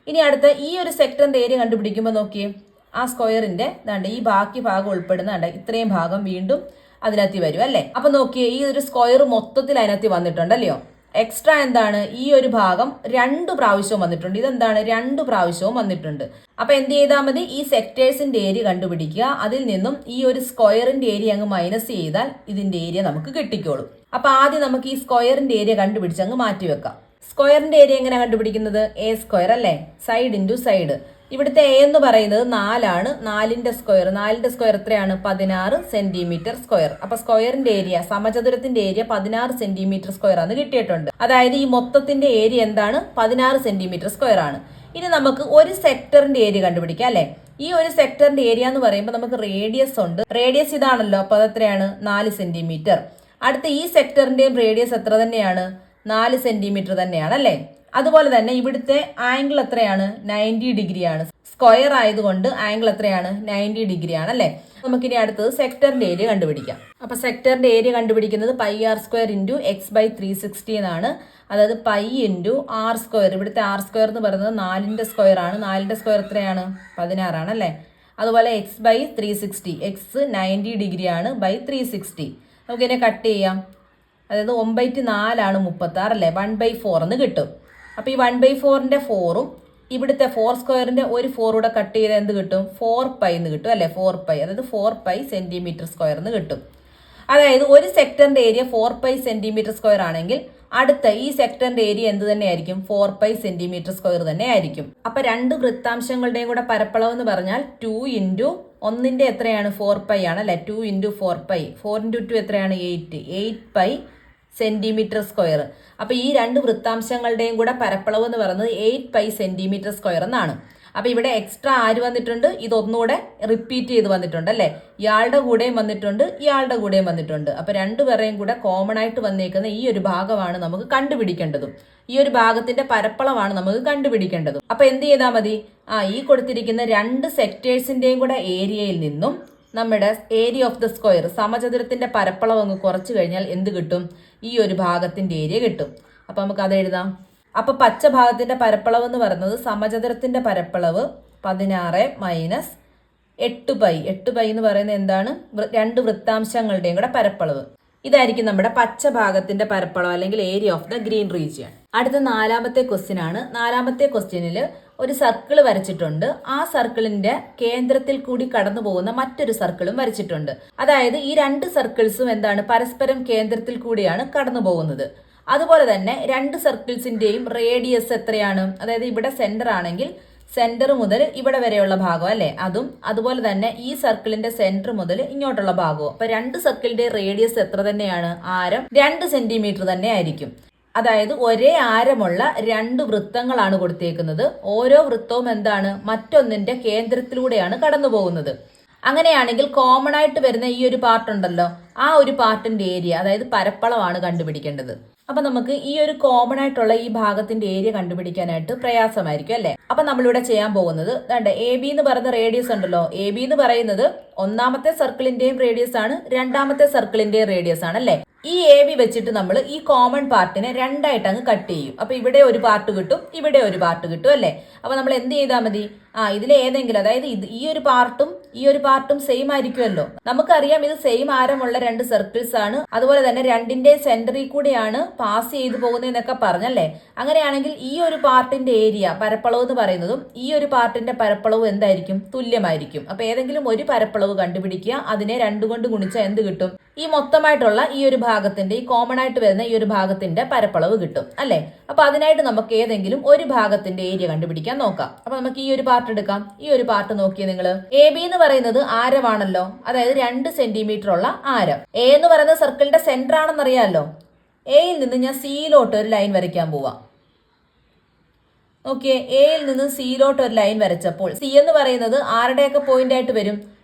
Speaker 1: ഇനി അടുത്ത ഈ ഒരു സെക്ടറിന്റെ ഏരിയ കണ്ടുപിടിക്കുമ്പോൾ നോക്കിയേ, ആ സ്ക്വയറിന്റെ ദാണ്ട് ഈ ബാക്കി ഭാഗം ഉൾപ്പെടുന്ന ഇത്രയും ഭാഗം വീണ്ടും അതിനകത്ത് വരും അല്ലേ. അപ്പൊ നോക്കിയേ, ഈ ഒരു സ്ക്വയർ മൊത്തത്തിൽ അതിനകത്ത് വന്നിട്ടുണ്ടല്ലയോ. എക്സ്ട്രാ എന്താണ്, ഈ ഒരു ഭാഗം 2 പ്രാവശ്യവും വന്നിട്ടുണ്ട്. ഇതെന്താണ്, 2 പ്രാവശ്യവും വന്നിട്ടുണ്ട്. അപ്പൊ എന്ത് ചെയ്താൽ മതി, ഈ സെക്ടേഴ്സിന്റെ ഏരിയ കണ്ടുപിടിക്കുക, അതിൽ നിന്നും ഈ ഒരു സ്ക്വയറിന്റെ ഏരിയ അങ്ങ് മൈനസ് ചെയ്താൽ ഇതിന്റെ ഏരിയ നമുക്ക് കിട്ടിക്കോളും. അപ്പൊ ആദ്യം നമുക്ക് ഈ സ്ക്വയറിന്റെ ഏരിയ കണ്ടുപിടിച്ച് അങ്ങ് മാറ്റി വെക്കാം. സ്ക്വയറിന്റെ ഏരിയ എങ്ങനെ കണ്ടുപിടിക്കുന്നത്, എ സ്ക്വയർ അല്ലേ, സൈഡ് ഇൻറ്റു സൈഡ്. ഇവിടുത്തെ എ എന്ന് പറയുന്നത് 4 ആണ്. 4ന്റെ സ്ക്വയർ എത്രയാണ്, 16 സെന്റിമീറ്റർ സ്ക്വയർ. അപ്പൊ സ്ക്വയറിന്റെ ഏരിയ, സമചതുരത്തിന്റെ ഏരിയ 16 സെന്റിമീറ്റർ സ്ക്വയർ ആണ് കിട്ടിയിട്ടുണ്ട്. അതായത് ഈ മൊത്തത്തിന്റെ ഏരിയ എന്താണ്, 16 സെന്റിമീറ്റർ സ്ക്വയർ ആണ്. ഇനി നമുക്ക് ഒരു സെക്ടറിന്റെ ഏരിയ കണ്ടുപിടിക്കാം അല്ലെ. ഈ ഒരു സെക്ടറിന്റെ ഏരിയ എന്ന് പറയുമ്പോൾ നമുക്ക് റേഡിയസ് ഉണ്ട്. റേഡിയസ് ഇതാണല്ലോ, അപ്പൊ അതെത്രയാണ്, 4 സെന്റിമീറ്റർ. അടുത്ത ഈ സെക്ടറിന്റെയും റേഡിയസ് എത്ര തന്നെയാണ്, 4 സെന്റിമീറ്റർ തന്നെയാണ് അല്ലേ. അതുപോലെ തന്നെ ഇവിടുത്തെ ആംഗിൾ എത്രയാണ്, 90 ഡിഗ്രി ആണ്. സ്ക്വയർ ആയതുകൊണ്ട് ആംഗിൾ എത്രയാണ്, 90 ഡിഗ്രി ആണ് അല്ലേ. നമുക്കിനി അടുത്തത് സെക്ടറിന്റെ ഏരിയ കണ്ടുപിടിക്കാം. അപ്പൊ സെക്ടറിന്റെ ഏരിയ കണ്ടുപിടിക്കുന്നത് πr² ഇൻറ്റു x/360 എന്നാണ്. അതായത് π ഇൻറ്റു r². ഇവിടുത്തെ r² എന്ന് പറയുന്നത് 4ന്റെ സ്ക്വയർ ആണ്. 4ന്റെ സ്ക്വയർ എത്രയാണ്, 16 ആണ് അല്ലേ. അതുപോലെ x/360, x 90 ഡിഗ്രി ആണ് /360. നമുക്കിതിനെ കട്ട് ചെയ്യാം. അതായത് 9/4 ആണ് 36 അല്ലേ, 1/4 എന്ന് കിട്ടും. അപ്പൊ ഈ 1/4ന്റെ 4ഉം ഇവിടുത്തെ 4² ഒരു 4 കൂടെ കട്ട് ചെയ്താൽ എന്ത് കിട്ടും, 4π എന്ന് കിട്ടും അല്ലെ. 4π, അതായത് 4π സെന്റിമീറ്റർ സ്ക്വയർ എന്ന് കിട്ടും. അതായത് ഒരു സെക്ടറിന്റെ ഏരിയ 4π സെന്റിമീറ്റർ സ്ക്വയർ ആണെങ്കിൽ അടുത്ത ഈ സെക്ടറിന്റെ ഏരിയ എന്ത് തന്നെയായിരിക്കും, 4π സെന്റിമീറ്റർ സ്ക്വയർ തന്നെ ആയിരിക്കും. അപ്പൊ 2 വൃത്താംശങ്ങളുടെയും കൂടെ പരപ്പളവ് എന്ന് പറഞ്ഞാൽ 2 ഇൻറ്റു 1ന്റെ എത്രയാണ്, 4π ആണ് അല്ലെ. 2 ഇൻറ്റു 4π, 4 ഇൻറ്റു 2 എത്രയാണ്, 8π സെന്റിമീറ്റർ സ്ക്വയർ. അപ്പൊ ഈ 2 വൃത്താംശങ്ങളുടെയും കൂടെ പരപ്പളവ് എന്ന് പറയുന്നത് 8π സെന്റിമീറ്റർ സ്ക്വയർ എന്നാണ്. അപ്പൊ ഇവിടെ എക്സ്ട്രാ ആര് വന്നിട്ടുണ്ട്, ഇതൊന്നുകൂടെ റിപ്പീറ്റ് ചെയ്ത് വന്നിട്ടുണ്ട് അല്ലെ. ഇയാളുടെ കൂടെയും വന്നിട്ടുണ്ട്, ഇയാളുടെ കൂടെയും വന്നിട്ടുണ്ട്. അപ്പൊ 2 പേരെയും കൂടെ കോമൺ ആയിട്ട് വന്നേക്കുന്ന ഈ ഒരു ഭാഗമാണ് നമുക്ക് കണ്ടുപിടിക്കേണ്ടതും. ഈ ഒരു ഭാഗത്തിന്റെ പരപ്പളവാണ് നമുക്ക് കണ്ടുപിടിക്കേണ്ടതും. അപ്പൊ എന്ത് ചെയ്താൽ മതി, ഈ കൊടുത്തിരിക്കുന്ന 2 സെക്ടേഴ്സിന്റെയും കൂടെ ഏരിയയിൽ നിന്നും നമ്മുടെ ഏരിയ ഓഫ് ദ സ്ക്വയർ, സമചതുരത്തിന്റെ പരപ്പളവ് അങ്ങ് കുറച്ച് കഴിഞ്ഞാൽ എന്ത് കിട്ടും, ഈ ഒരു ഭാഗത്തിന്റെ ഏരിയ കിട്ടും. അപ്പൊ നമുക്ക് അത് എഴുതാം. അപ്പൊ പച്ച ഭാഗത്തിന്റെ പരപ്പളവ് എന്ന് പറയുന്നത്, സമചതുരത്തിന്റെ പരപ്പളവ് 16 മൈനസ് 8π. 8π എന്ന് പറയുന്നത് എന്താണ്, 2 വൃത്താംശങ്ങളുടെയും കൂടെ പരപ്പളവ്. ഇതായിരിക്കും നമ്മുടെ പച്ച ഭാഗത്തിന്റെ പരപ്പളവ് അല്ലെങ്കിൽ area of the green region. അടുത്ത 4ാമത്തെ ക്വസ്റ്റ്യൻ ആണ്. 4ാമത്തെ ക്വസ്റ്റ്യനിൽ ഒരു സർക്കിൾ വരച്ചിട്ടുണ്ട്. ആ സർക്കിളിന്റെ കേന്ദ്രത്തിൽ കൂടി കടന്നു പോകുന്ന മറ്റൊരു സർക്കിളും വരച്ചിട്ടുണ്ട്. അതായത് ഈ രണ്ട് സർക്കിൾസും എന്താണ്, പരസ്പരം കേന്ദ്രത്തിൽ കൂടിയാണ് കടന്നു പോകുന്നത്. അതുപോലെ തന്നെ രണ്ട് സർക്കിൾസിന്റെയും റേഡിയസ് എത്രയാണ്, അതായത് ഇവിടെ സെന്റർ ആണെങ്കിൽ സെന്റർ മുതൽ ഇവിടെ വരെയുള്ള ഭാഗം അല്ലെ അതും, അതുപോലെ തന്നെ ഈ സർക്കിളിന്റെ സെന്റർ മുതൽ ഇങ്ങോട്ടുള്ള ഭാഗവും. അപ്പൊ രണ്ട് സർക്കിളിന്റെ റേഡിയസ് എത്ര തന്നെയാണ്, ആരം 2 സെന്റിമീറ്റർ തന്നെ ആയിരിക്കും. അതായത് ഒരേ ആരമുള്ള രണ്ട് വൃത്തങ്ങളാണ് കൊടുത്തേക്കുന്നത്. ഓരോ വൃത്തവും എന്താണ്, മറ്റൊന്നിന്റെ കേന്ദ്രത്തിലൂടെയാണ് കടന്നു പോകുന്നത്. അങ്ങനെയാണെങ്കിൽ കോമൺ ആയിട്ട് വരുന്ന ഈ ഒരു പാർട്ട് ഉണ്ടല്ലോ, ആ ഒരു പാർട്ടിന്റെ ഏരിയ, അതായത് പരപ്പളവാണ് കണ്ടുപിടിക്കേണ്ടത്. അപ്പൊ നമുക്ക് ഈ ഒരു കോമൺ ആയിട്ടുള്ള ഈ ഭാഗത്തിന്റെ ഏരിയ കണ്ടുപിടിക്കാനായിട്ട് പ്രയാസമായിരിക്കും അല്ലെ. അപ്പൊ നമ്മളിവിടെ ചെയ്യാൻ പോകുന്നത് എ ബി എന്ന് പറയുന്ന റേഡിയസ് ഉണ്ടല്ലോ, എ ബി എന്ന് പറയുന്നത് ഒന്നാമത്തെ സർക്കിളിന്റെയും റേഡിയസ് ആണ്, രണ്ടാമത്തെ സർക്കിളിന്റെയും റേഡിയസ് ആണ് അല്ലെ. ഈ എ ബി വെച്ചിട്ട് നമ്മൾ ഈ കോമൺ പാർട്ടിനെ രണ്ടായിട്ട് അങ്ങ് കട്ട് ചെയ്യും. അപ്പൊ ഇവിടെ ഒരു പാർട്ട് കിട്ടും, ഇവിടെ ഒരു പാർട്ട് കിട്ടും അല്ലെ. അപ്പൊ നമ്മൾ എന്ത് ചെയ്താൽ മതി, ഇതിലെ ഏതെങ്കിലും, അതായത് ഈ ഒരു പാർട്ടും സെയിം ആയിരിക്കുമല്ലോ. നമുക്കറിയാം ഇത് സെയിം ആരമുള്ള രണ്ട് സർക്കിൾസ് ആണ്, അതുപോലെ തന്നെ രണ്ടിന്റെ സെന്ററിൽ കൂടെയാണ് പാസ് ചെയ്തു പോകുന്നതെന്നൊക്കെ പറഞ്ഞല്ലേ. അങ്ങനെയാണെങ്കിൽ ഈ ഒരു പാർട്ടിന്റെ ഏരിയ, പരപ്പളവ് എന്ന് പറയുന്നതും ഈ ഒരു പാർട്ടിന്റെ പരപ്പളവും എന്തായിരിക്കും, തുല്യമായിരിക്കും. അപ്പൊ ഏതെങ്കിലും ഒരു പരപ്പളവ് കണ്ടുപിടിക്കുക, അതിനെ 2 കൊണ്ട് ഗുണിച്ചാൽ എന്ത് കിട്ടും, ഈ മൊത്തമായിട്ടുള്ള ഈ ഒരു ഭാഗത്തിന്റെ, ഈ കോമൺ ആയിട്ട് വരുന്ന ഈ ഒരു ഭാഗത്തിന്റെ പരപ്പളവ് കിട്ടും അല്ലെ. അപ്പൊ അതിനായിട്ട് നമുക്ക് ഏതെങ്കിലും ഒരു ഭാഗത്തിന്റെ ഏരിയ കണ്ടുപിടിക്കാൻ നോക്കാം. അപ്പൊ നമുക്ക് ഈ ഒരു പാർട്ട് എടുക്കാം. ഈ ഒരു പാർട്ട് നോക്കിയേ നിങ്ങൾ, എ ബി എന്ന് പറയുന്നത് ആരമാണല്ലോ, അതായത് 2 സെന്റിമീറ്റർ ഉള്ള ആരം. എ എന്ന് പറയുന്ന സർക്കിളിന്റെ സെന്റർ ആണെന്നറിയാമല്ലോ. എയിൽ നിന്ന് ഞാൻ സിയിലോട്ട് ഒരു ലൈൻ വരയ്ക്കാൻ പോവാം. നോക്കിയേ, എയിൽ നിന്ന് സിയിലോട്ട് ഒരു ലൈൻ വരച്ചപ്പോൾ സി എന്ന് പറയുന്നത് ആരുടെയൊക്കെ പോയിന്റ് ആയിട്ട് വരും,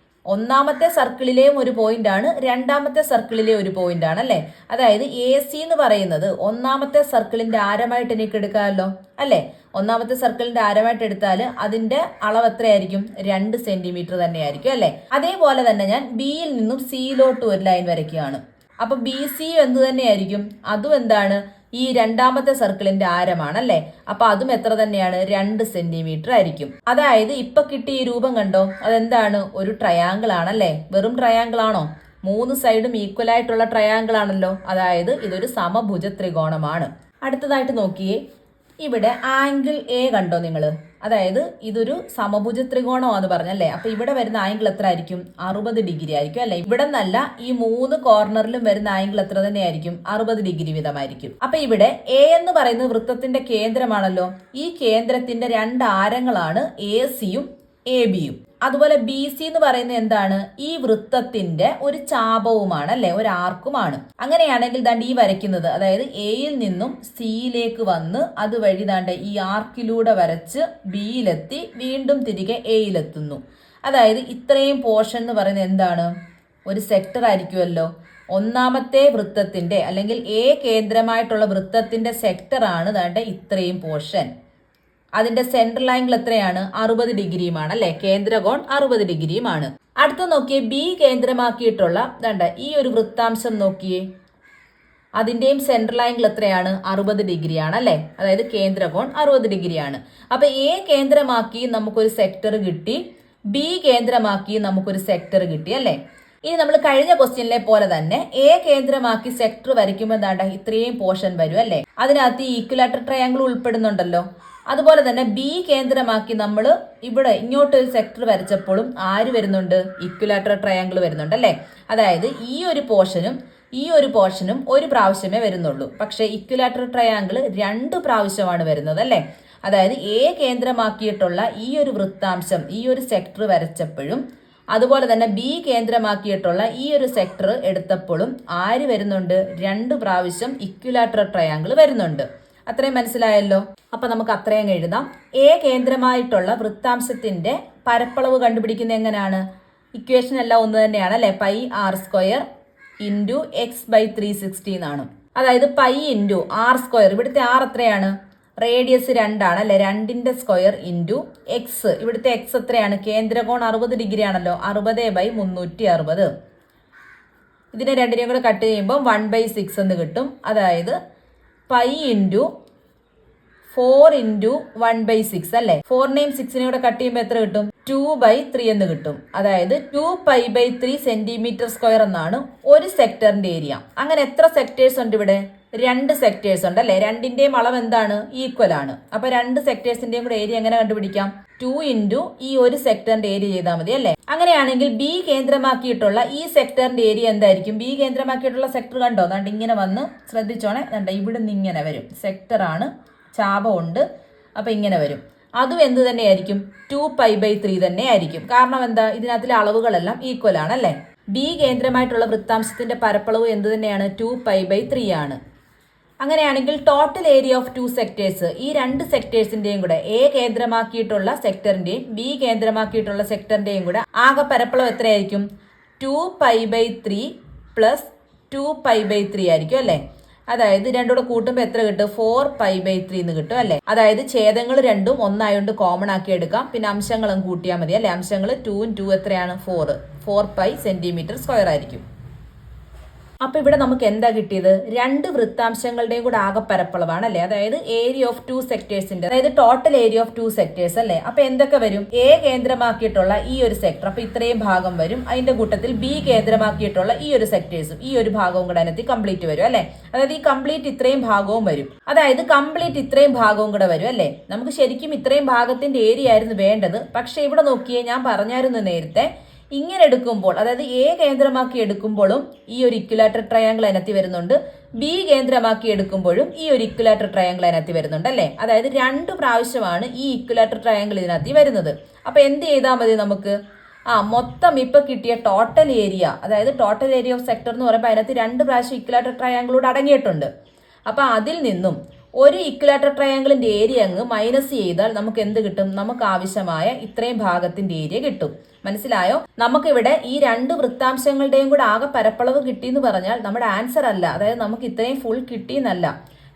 Speaker 1: ഒന്നാമത്തെ സർക്കിളിലെയും ഒരു പോയിന്റ് ആണ്, രണ്ടാമത്തെ സർക്കിളിലെ ഒരു പോയിന്റ് ആണ് അല്ലെ. അതായത് എ സി എന്ന് പറയുന്നത് ഒന്നാമത്തെ സർക്കിളിന്റെ ആരമായിട്ട് എനിക്ക് എടുക്കാമല്ലോ അല്ലെ. ഒന്നാമത്തെ സർക്കിളിന്റെ ആരമായിട്ട് എടുത്താൽ അതിന്റെ അളവ് എത്രയായിരിക്കും, 2 സെന്റിമീറ്റർ തന്നെയായിരിക്കും അല്ലെ. അതേപോലെ തന്നെ ഞാൻ ബിയിൽ നിന്നും സിയിലോട്ട് ഒരു ലൈൻ വരയ്ക്കുകയാണ്. അപ്പൊ ബി സി എന്ത് തന്നെയായിരിക്കും, അതും എന്താണ്, ഈ രണ്ടാമത്തെ സർക്കിളിന്റെ ആരമാണല്ലേ. അപ്പൊ അതും എത്ര തന്നെയാണ്, 2 സെന്റിമീറ്റർ ആയിരിക്കും. അതായത് ഇപ്പൊ കിട്ടിയ ഈ രൂപം കണ്ടോ, അതെന്താണ്, ഒരു ട്രയാങ്കിൾ ആണല്ലേ. വെറും ട്രയാങ്കിൾ ആണോ, 3 സൈഡും ഈക്വൽ ആയിട്ടുള്ള ട്രയാങ്കിൾ ആണല്ലോ. അതായത് ഇതൊരു സമഭുജ ത്രികോണമാണ്. അടുത്തതായിട്ട് നോക്കിയേ, ഇവിടെ ആംഗിൾ എ കണ്ടോ നിങ്ങൾ, അതായത് ഇതൊരു സമഭുജ ത്രികോണമാണെന്ന് പറഞ്ഞല്ലേ. അപ്പൊ ഇവിടെ വരുന്ന ആംഗിൾ എത്ര ആയിരിക്കും, 60 ഡിഗ്രി ആയിരിക്കും അല്ലെ. ഇവിടെ നിന്നല്ല, ഈ 3 കോർണറിലും വരുന്ന ആംഗിൾ എത്ര തന്നെയായിരിക്കും, 60 ഡിഗ്രി വീതമായിരിക്കും. അപ്പൊ ഇവിടെ എ എന്ന് പറയുന്നത് വൃത്തത്തിന്റെ കേന്ദ്രമാണല്ലോ. ഈ കേന്ദ്രത്തിന്റെ 2 ആരങ്ങളാണ് എ സിയും എ ബിയും. അതുപോലെ ബി സി എന്ന് പറയുന്നത് എന്താണ്, ഈ വൃത്തത്തിന്റെ ഒരു ചാപവുമാണ് അല്ലെ, ഒരു ആർക്കുമാണ്. അങ്ങനെയാണെങ്കിൽ ദാണ്ട് ഈ വരയ്ക്കുന്നത്, അതായത് എയിൽ നിന്നും സിയിലേക്ക് വന്ന് അതുവഴി ദാണ്ട് ഈ ആർക്കിലൂടെ വരച്ച് ബിയിലെത്തി വീണ്ടും തിരികെ എയിലെത്തുന്നു. അതായത് ഇത്രയും പോർഷൻ എന്ന് പറയുന്നത് എന്താണ്, ഒരു സെക്ടർ ആയിരിക്കുമല്ലോ. ഒന്നാമത്തെ വൃത്തത്തിന്റെ അല്ലെങ്കിൽ എ കേന്ദ്രമായിട്ടുള്ള വൃത്തത്തിന്റെ സെക്ടറാണ് ദാണ്ട് ഇത്രയും പോർഷൻ. അതിന്റെ സെൻട്രൽ ആംഗിൾ എത്രയാണ്, 60 ഡിഗ്രിയുമാണ് അല്ലെ. കേന്ദ്രകോൺ 60 ഡിഗ്രിയുമാണ്. അടുത്ത നോക്കിയേ, ബി കേന്ദ്രമാക്കിയിട്ടുള്ള ഈ ഒരു വൃത്താംശം നോക്കിയേ, അതിന്റെയും സെൻട്രൽ ആംഗിൾ എത്രയാണ്, 60 ഡിഗ്രിയാണ് അല്ലെ. അതായത് കേന്ദ്രകോൺ 60 ഡിഗ്രിയാണ്. അപ്പൊ എ കേന്ദ്രമാക്കി നമുക്കൊരു സെക്ടർ കിട്ടി, ബി കേന്ദ്രമാക്കി നമുക്കൊരു സെക്ടർ കിട്ടി അല്ലെ. ഇനി നമ്മൾ കഴിഞ്ഞ ക്വസ്റ്റ്യനിലെ പോലെ തന്നെ എ കേന്ദ്രമാക്കി സെക്ടർ വരയ്ക്കുമ്പോൾ എന്താ ഇത്രയും പോർഷൻ വരും അല്ലെ. അതിനകത്ത് ഈ ഈക്വലാറ്റർ ട്രയാങ്കിൾ ഉൾപ്പെടുന്നുണ്ടല്ലോ. അതുപോലെ തന്നെ ബി കേന്ദ്രമാക്കി നമ്മൾ ഇവിടെ ഇങ്ങോട്ട് ഒരു സെക്ടർ വരച്ചപ്പോഴും ആര് വരുന്നുണ്ട്, ഇക്വലാറ്റർ ട്രയാങ്കിൾ വരുന്നുണ്ട് അല്ലെ. അതായത് ഈ ഒരു പോർഷനും ഒരു പ്രാവശ്യമേ വരുന്നുള്ളൂ. പക്ഷേ ഇക്വലാറ്റർ ട്രയാങ്കിൾ 2 പ്രാവശ്യമാണ് വരുന്നത് അല്ലെ. അതായത് എ കേന്ദ്രമാക്കിയിട്ടുള്ള ഈ ഒരു വൃത്താംശം, ഈ ഒരു സെക്ടർ വരച്ചപ്പോഴും അതുപോലെ തന്നെ ബി കേന്ദ്രമാക്കിയിട്ടുള്ള ഈ ഒരു സെക്ടർ എടുത്തപ്പോഴും ആര് വരുന്നുണ്ട്, 2 പ്രാവശ്യം ഇക്വലാറ്റർ ട്രയാങ്കിൾ വരുന്നുണ്ട്. അത്രയും മനസ്സിലായല്ലോ. അപ്പൊ നമുക്ക് അത്രയും എഴുതാം. എ കേന്ദ്രമായിട്ടുള്ള വൃത്താംശത്തിന്റെ പരപ്പളവ് കണ്ടുപിടിക്കുന്നത് എങ്ങനെയാണ്, ഇക്വേഷൻ എല്ലാം ഒന്ന് തന്നെയാണ് അല്ലെ. Pi r square into x/360 എന്നാണ്. അതായത് പൈ ഇൻറ്റു ആർ സ്ക്വയർ, ഇവിടുത്തെ ആർ എത്രയാണ്, റേഡിയസ് 2 ആണ് അല്ലെ. 2ന്റെ സ്ക്വയർ ഇൻറ്റു എക്സ്, ഇവിടുത്തെ എക്സ് എത്രയാണ്, കേന്ദ്രകോൺ 60 ഡിഗ്രി ആണല്ലോ, 60/360. ഇതിനെ രണ്ടിനെയും കൂടെ കട്ട് ചെയ്യുമ്പോൾ 1/6 എന്ന് കിട്ടും. അതായത് പൈ ഇൻറ്റു 4 ഇൻറ്റു 1/6 അല്ലെ. 4നെയും 6നെയും കൂടെ കട്ട് ചെയ്യുമ്പോൾ എത്ര കിട്ടും, 2/3 എന്ന് കിട്ടും. അതായത് 2π/3 സെന്റിമീറ്റർ സ്ക്വയർ എന്നാണ് ഒരു സെക്ടറിന്റെ ഏരിയ. അങ്ങനെ എത്ര സെക്ടേഴ്സ് ഉണ്ട് ഇവിടെ, രണ്ട് സെക്ടേഴ്സ് ഉണ്ട് അല്ലേ, രണ്ടിന്റെയും അളവ് എന്താണ്, ഈക്വൽ ആണ്. അപ്പൊ രണ്ട് സെക്ടേഴ്സിന്റെയും കൂടെ ഏരിയ എങ്ങനെ കണ്ടുപിടിക്കാം, 2 ഇൻറ്റു ഈ ഒരു സെക്ടറിന്റെ ഏരിയ ചെയ്താൽ മതി അല്ലേ. അങ്ങനെയാണെങ്കിൽ ബി കേന്ദ്രമാക്കിയിട്ടുള്ള ഈ സെക്ടറിന്റെ ഏരിയ എന്തായിരിക്കും, ബി കേന്ദ്രമാക്കിയിട്ടുള്ള സെക്ടർ കണ്ടോ, ദാണ്ട് ഇങ്ങനെ വന്ന് ശ്രദ്ധിച്ചോണേ, ദാണ്ട ഇവിടുന്ന് ഇങ്ങനെ വരും, സെക്ടർ ആണ്, ചാപമുണ്ട്, അപ്പൊ ഇങ്ങനെ വരും. അതും എന്ത് തന്നെയായിരിക്കും, 2π/3 തന്നെ ആയിരിക്കും. കാരണം എന്താ, ഇതിനകത്തിലെ അളവുകളെല്ലാം ഈക്വൽ ആണ് അല്ലേ. ബി കേന്ദ്രമായിട്ടുള്ള വൃത്താംശത്തിന്റെ പരപ്പളവ് എന്ത് തന്നെയാണ്, 2π/3 ആണ്. അങ്ങനെയാണെങ്കിൽ ടോട്ടൽ ഏരിയ ഓഫ് 2 സെക്ടേഴ്സ്, ഈ രണ്ട് സെക്ടേഴ്സിന്റെയും കൂടെ, എ കേന്ദ്രമാക്കിയിട്ടുള്ള സെക്ടറിന്റെയും ബി കേന്ദ്രമാക്കിയിട്ടുള്ള സെക്ടറിന്റെയും കൂടെ ആകെ പരപ്പളവ് എത്രയായിരിക്കും, 2π/3 പ്ലസ് 2π/3 ആയിരിക്കും അല്ലേ. അതായത് രണ്ടൂടെ കൂട്ടുമ്പോൾ എത്ര കിട്ടും, 4π/3 എന്ന് കിട്ടും അല്ലേ. അതായത് ഛേദങ്ങൾ രണ്ടും ഒന്നായോണ്ട് കോമൺ ആക്കി എടുക്കാം, പിന്നെ അംശങ്ങളും കൂട്ടിയാൽ മതി അല്ലെ. അംശങ്ങൾ 2 2 എത്രയാണ്, 4π cm² ആയിരിക്കും. അപ്പൊ ഇവിടെ നമുക്ക് എന്താ കിട്ടിയത്, രണ്ട് വൃത്താംശങ്ങളുടെയും കൂടെ ആകെ പരപ്പളവാണ് അല്ലെ. അതായത് ഏരിയ ഓഫ് 2 സെക്ടേഴ്സിന്റെ, അതായത് ടോട്ടൽ ഏരിയ ഓഫ് 2 സെക്ടേഴ്സ് അല്ലെ. അപ്പൊ എന്തൊക്കെ വരും, എ കേന്ദ്രമാക്കിയിട്ടുള്ള ഈ ഒരു സെക്ടർ, അപ്പൊ ഇത്രയും ഭാഗം വരും. അതിന്റെ കൂട്ടത്തിൽ ബി കേന്ദ്രമാക്കിയിട്ടുള്ള ഈ ഒരു സെക്ടേഴ്സും ഈ ഒരു ഭാഗവും കൂടെ അതിനകത്ത് കംപ്ലീറ്റ് വരും അല്ലെ. അതായത് ഈ കംപ്ലീറ്റ് ഇത്രയും ഭാഗവും വരും, അതായത് കംപ്ലീറ്റ് ഇത്രയും ഭാഗവും കൂടെ വരും അല്ലെ. നമുക്ക് ശരിക്കും ഇത്രയും ഭാഗത്തിന്റെ ഏരിയ ആയിരുന്നു വേണ്ടത്. പക്ഷെ ഇവിടെ നോക്കിയേ, ഞാൻ പറഞ്ഞായിരുന്നു നേരത്തെ, ഇങ്ങനെ എടുക്കുമ്പോൾ, അതായത് എ കേന്ദ്രമാക്കി എടുക്കുമ്പോഴും ഈ ഒരു ഇക്വിലാറ്റർ ട്രയാങ്കിൾ അതിനകത്ത് വരുന്നുണ്ട്, ബി കേന്ദ്രമാക്കി എടുക്കുമ്പോഴും ഈ ഒരു ഇക്വിലാറ്റർ ട്രയാങ്കിൾ അതിനകത്ത് വരുന്നുണ്ട് അല്ലേ. അതായത് 2 പ്രാവശ്യമാണ് ഈ ഇക്വിലാറ്റർ ട്രയാങ്കിൾ ഇതിനകത്ത് വരുന്നത്. അപ്പൊ എന്ത് ചെയ്താൽ മതി നമുക്ക്, മൊത്തം ഇപ്പൊ കിട്ടിയ ടോട്ടൽ ഏരിയ, അതായത് ടോട്ടൽ ഏരിയ ഓഫ് സെക്ടർ എന്ന് പറയുമ്പോൾ അതിനകത്ത് 2 പ്രാവശ്യം ഇക്വിലാറ്റർ ട്രയാങ്കിളോട് അടങ്ങിയിട്ടുണ്ട്. അപ്പൊ അതിൽ നിന്നും ഒരു ഇക്വിലാറ്റർ ട്രയാങ്കിളിന്റെ ഏരിയ അങ്ങ് മൈനസ് ചെയ്താൽ നമുക്ക് എന്ത് കിട്ടും, നമുക്ക് ആവശ്യമായ ഇത്രയും ഭാഗത്തിന്റെ ഏരിയ കിട്ടും. മനസ്സിലായോ. നമുക്കിവിടെ ഈ രണ്ട് വൃത്താംശങ്ങളുടെയും കൂടെ ആകെ പരപ്പളവ് കിട്ടി എന്ന് പറഞ്ഞാൽ നമ്മുടെ ആൻസർ അല്ല, അതായത് നമുക്ക് ഇത്രയും ഫുൾ കിട്ടി എന്നല്ല,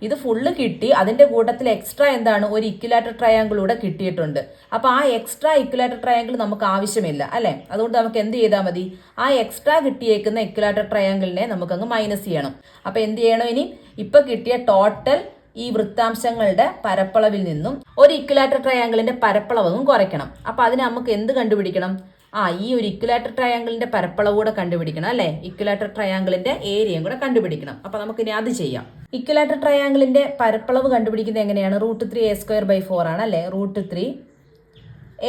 Speaker 1: ഇത് ഫുള്ള് കിട്ടി. അതിന്റെ കൂട്ടത്തിൽ എക്സ്ട്രാ എന്താണ്, ഒരു ഇക്വിലാറ്റർ ട്രയാങ്കിൾ കൂടെ കിട്ടിയിട്ടുണ്ട്. അപ്പൊ ആ എക്സ്ട്രാ ഇക്വിലാറ്റർ ട്രയാങ്കിൾ നമുക്ക് ആവശ്യമില്ല അല്ലെ. അതുകൊണ്ട് നമുക്ക് എന്ത് ചെയ്താൽ മതി, ആ എക്സ്ട്രാ കിട്ടിയേക്കുന്ന ഇക്വിലാറ്റർ ട്രയാങ്കിളിനെ നമുക്കങ്ങ് മൈനസ് ചെയ്യണം. അപ്പൊ എന്ത് ചെയ്യണം, ഇനി ഇപ്പൊ കിട്ടിയ ടോട്ടൽ ഈ വൃത്താംശങ്ങളുടെ പരപ്പളവിൽ നിന്നും ഒരു ഇക്വിലാറ്റർ ട്രയാങ്കിളിന്റെ പരപ്പളവും കുറയ്ക്കണം. അപ്പൊ അതിന് നമുക്ക് എന്ത് കണ്ടുപിടിക്കണം, ഈ ഒരു ഇക്വിലാറ്റർ ട്രയാങ്കിളിന്റെ പരപ്പളവ് കൂടെ കണ്ടുപിടിക്കണം അല്ലെ. ഇക്വിലാറ്റർ ട്രയാങ്കിളിന്റെ ഏരിയയും കൂടെ കണ്ടുപിടിക്കണം. അപ്പൊ നമുക്ക് ഇനി അത് ചെയ്യാം. ഇക്വിലാറ്റർ ട്രയാങ്കിളിന്റെ പരപ്പളവ് കണ്ടുപിടിക്കുന്നത് എങ്ങനെയാണ്, √3a²/4 ആണ് അല്ലെ. √3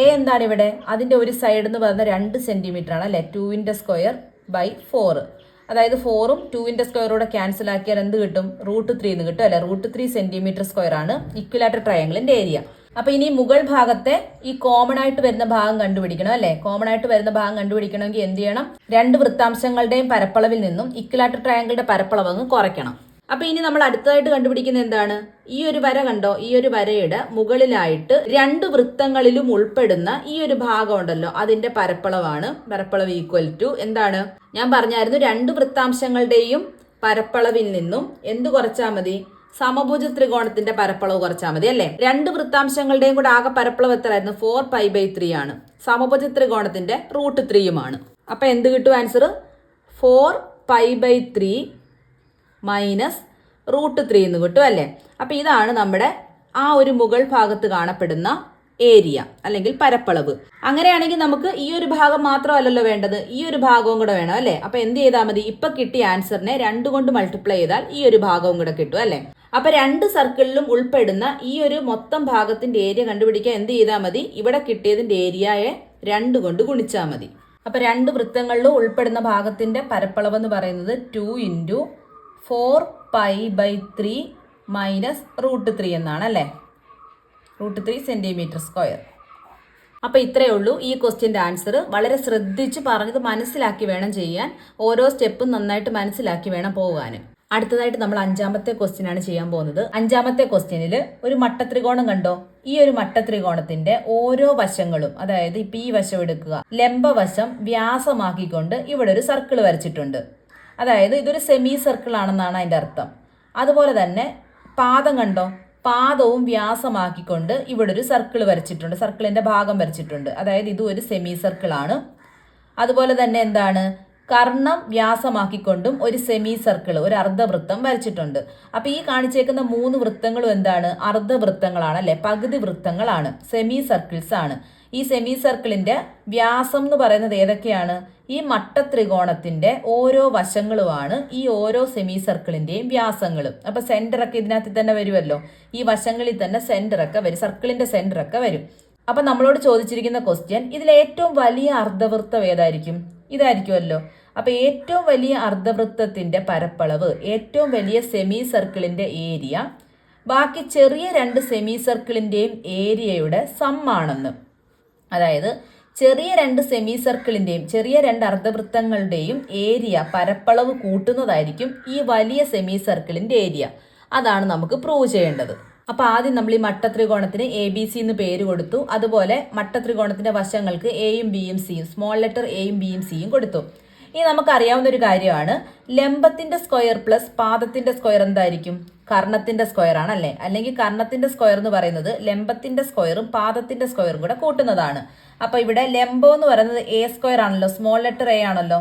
Speaker 1: എ എന്താണ് ഇവിടെ, അതിന്റെ ഒരു സൈഡ് എന്ന് പറയുന്നത് 2 സെന്റിമീറ്റർ ആണ് അല്ലെ. 2^²/4, അതായത് 4ഉം 2^² ക്യാൻസൽ ആക്കിയാൽ എന്ത് കിട്ടും, √3 എന്ന് കിട്ടും അല്ലെ. √3 cm² ആണ് ഇക്വിലാറ്റർ ട്രയാങ്കിളിന്റെ ഏരിയ. അപ്പൊ ഇനി മുകൾ ഭാഗത്തെ ഈ കോമൺ ആയിട്ട് വരുന്ന ഭാഗം കണ്ടുപിടിക്കണം അല്ലെ. കോമൺ ആയിട്ട് വരുന്ന ഭാഗം കണ്ടുപിടിക്കണമെങ്കിൽ എന്ത് ചെയ്യണം, രണ്ട് വൃത്താംശങ്ങളുടെയും പരപ്പളവിൽ നിന്നും ഇക്വിലാറ്റർ ട്രയാങ്കിളിന്റെ പരപ്പളവ് അങ്ങ് കുറയ്ക്കണം. അപ്പൊ ഇനി നമ്മൾ അടുത്തതായിട്ട് കണ്ടുപിടിക്കുന്നത് എന്താണ്, ഈ ഒരു വര കണ്ടോ, ഈ ഒരു വരയുടെ മുകളിലായിട്ട് രണ്ട് വൃത്തങ്ങളിലും ഉൾപ്പെടുന്ന ഈ ഒരു ഭാഗം ഉണ്ടല്ലോ, അതിന്റെ പരപ്പളവാണ്. പരപ്പളവ് ഈക്വൽ ടു എന്താണ്, ഞാൻ പറഞ്ഞായിരുന്നു രണ്ട് വൃത്താംശങ്ങളുടെയും പരപ്പളവിൽ നിന്നും എന്ത് കുറച്ചാൽ മതി, സമഭുജ ത്രികോണത്തിന്റെ പരപ്പളവ് കുറച്ചാൽ മതി അല്ലെ. രണ്ട് വൃത്താംശങ്ങളുടെയും കൂടെ ആകെ പരപ്പളവ് എത്രയായിരുന്നു, 4π/3 ആണ്. സമഭുജ ത്രികോണത്തിന്റെ √3 അപ്പൊ എന്ത് കിട്ടും ആൻസർ, 4π/3 മൈനസ് √3 എന്ന് കിട്ടും അല്ലേ. അപ്പൊ ഇതാണ് നമ്മുടെ ആ ഒരു മുകൾ ഭാഗത്ത് കാണപ്പെടുന്ന ഏരിയ അല്ലെങ്കിൽ പരപ്പളവ്. അങ്ങനെയാണെങ്കിൽ നമുക്ക് ഈ ഒരു ഭാഗം മാത്രമല്ലല്ലോ വേണ്ടത്, ഈ ഒരു ഭാഗവും കൂടെ വേണം അല്ലെ. അപ്പൊ എന്ത് ചെയ്താൽ മതി, ഇപ്പൊ കിട്ടിയ ആൻസറിനെ 2 കൊണ്ട് മൾട്ടിപ്ലൈ ചെയ്താൽ ഈ ഒരു ഭാഗവും കൂടെ കിട്ടും അല്ലെ. അപ്പൊ രണ്ട് സർക്കിളിലും ഉൾപ്പെടുന്ന ഈ ഒരു മൊത്തം ഭാഗത്തിന്റെ ഏരിയ കണ്ടുപിടിക്കാൻ എന്ത് ചെയ്താൽ മതി, ഇവിടെ കിട്ടിയതിന്റെ ഏരിയയെ 2 കൊണ്ട് ഗുണിച്ചാൽ മതി. അപ്പൊ രണ്ട് വൃത്തങ്ങളിലും ഉൾപ്പെടുന്ന ഭാഗത്തിന്റെ പരപ്പളവ് എന്ന് പറയുന്നത് 2 ഇൻറ്റു 4π/3 മൈനസ് √3 എന്നാണ് അല്ലേ. √3 cm². അപ്പൊ ഇത്രയേ ഉള്ളൂ ഈ ക്വസ്റ്റ്യന്റെ ആൻസർ. വളരെ ശ്രദ്ധിച്ച് പറഞ്ഞത് മനസ്സിലാക്കി വേണം ചെയ്യാൻ, ഓരോ സ്റ്റെപ്പും നന്നായിട്ട് മനസ്സിലാക്കി വേണം പോകാൻ. അടുത്തതായിട്ട് നമ്മൾ 5ാമത്തെ ക്വസ്റ്റ്യൻ ആണ് ചെയ്യാൻ പോകുന്നത്. 5ാമത്തെ ക്വസ്റ്റ്യനിൽ ഒരു മട്ടത്രികോണം കണ്ടോ, ഈ ഒരു മട്ടത്രികോണത്തിന്റെ ഓരോ വശങ്ങളും, അതായത് ഇപ്പൊ ഈ വശം എടുക്കുക, ലംബവശം വ്യാസമാക്കിക്കൊണ്ട് ഇവിടെ ഒരു സർക്കിൾ വരച്ചിട്ടുണ്ട്. അതായത് ഇതൊരു സെമി സർക്കിൾ ആണെന്നാണ് അതിന്റെ അർത്ഥം. അതുപോലെ തന്നെ പാദം കണ്ടോ, പാദവും വ്യാസമാക്കിക്കൊണ്ട് ഇവിടെ ഒരു സർക്കിൾ വരച്ചിട്ടുണ്ട്, സർക്കിളിന്റെ ഭാഗം വരച്ചിട്ടുണ്ട്. അതായത് ഇതും ഒരു സെമി സർക്കിൾ ആണ്. അതുപോലെ തന്നെ എന്താണ്, കർണം വ്യാസമാക്കിക്കൊണ്ടും ഒരു സെമി സർക്കിൾ, ഒരു അർദ്ധവൃത്തം വരച്ചിട്ടുണ്ട്. അപ്പൊ ഈ കാണിച്ചേക്കുന്ന 3 വൃത്തങ്ങളും എന്താണ്, അർദ്ധവൃത്തങ്ങളാണ് അല്ലെ, പകുതി വൃത്തങ്ങളാണ്, സെമി സർക്കിൾസ് ആണ്. ഈ സെമി സർക്കിളിന്റെ വ്യാസം എന്ന് പറയുന്നത് ഏതൊക്കെയാണ്? ഈ മട്ടത്രികോണത്തിന്റെ ഓരോ വശങ്ങളുമാണ് ഈ ഓരോ സെമി സർക്കിളിന്റെയും വ്യാസങ്ങളും. അപ്പൊ സെന്റർ ഒക്കെ ഇതിനകത്ത് തന്നെ വരുമല്ലോ. ഈ വശങ്ങളിൽ തന്നെ സെന്റർ ഒക്കെ വരും, സർക്കിളിന്റെ സെന്റർ ഒക്കെ വരും. അപ്പൊ നമ്മളോട് ചോദിച്ചിരിക്കുന്ന ക്വസ്റ്റ്യൻ, ഇതിൽ ഏറ്റവും വലിയ അർദ്ധവൃത്തം ഏതായിരിക്കും? ഇതായിരിക്കുമല്ലോ. അപ്പൊ ഏറ്റവും വലിയ അർദ്ധവൃത്തത്തിന്റെ പരപ്പളവ്, ഏറ്റവും വലിയ സെമി സർക്കിളിന്റെ ഏരിയ ബാക്കി ചെറിയ രണ്ട് സെമി സർക്കിളിന്റെയും ഏരിയയുടെ സമ്മാണെന്ന്. അതായത് ചെറിയ രണ്ട് സെമി സർക്കിളിന്റെയും ചെറിയ രണ്ട് അർദ്ധവൃത്തങ്ങളുടെയും ഏരിയ പരപ്പളവ് കൂട്ടുന്നതായിരിക്കും ഈ വലിയ സെമി സർക്കിളിന്റെ ഏരിയ. അതാണ് നമുക്ക് പ്രൂവ് ചെയ്യേണ്ടത്. അപ്പൊ ആദ്യം നമ്മൾ ഈ മട്ടത്രികോണത്തിന് ABC എന്ന് പേര് കൊടുത്തു. അതുപോലെ മട്ടത്രികോണത്തിന്റെ വശങ്ങൾക്ക് Aയും Bയും Cയും, സ്മോൾ ലെറ്റർ Aയും Bയും Cയും കൊടുത്തു. ഇനി നമുക്കറിയാവുന്ന ഒരു കാര്യമാണ്, ലംബത്തിന്റെ സ്ക്വയർ പ്ലസ് പാദത്തിന്റെ സ്ക്വയർ എന്തായിരിക്കും? കർണത്തിന്റെ സ്ക്വയർ ആണല്ലേ. അല്ലെങ്കിൽ കർണത്തിന്റെ സ്ക്വയർ എന്ന് പറയുന്നത് ലംബത്തിന്റെ സ്ക്വയറും പാദത്തിന്റെ സ്ക്വയറും കൂടെ കൂട്ടുന്നതാണ്. അപ്പൊ ഇവിടെ ലംബം എന്ന് പറയുന്നത് A² ആണല്ലോ, സ്മോൾ ലെറ്റർ A ആണല്ലോ.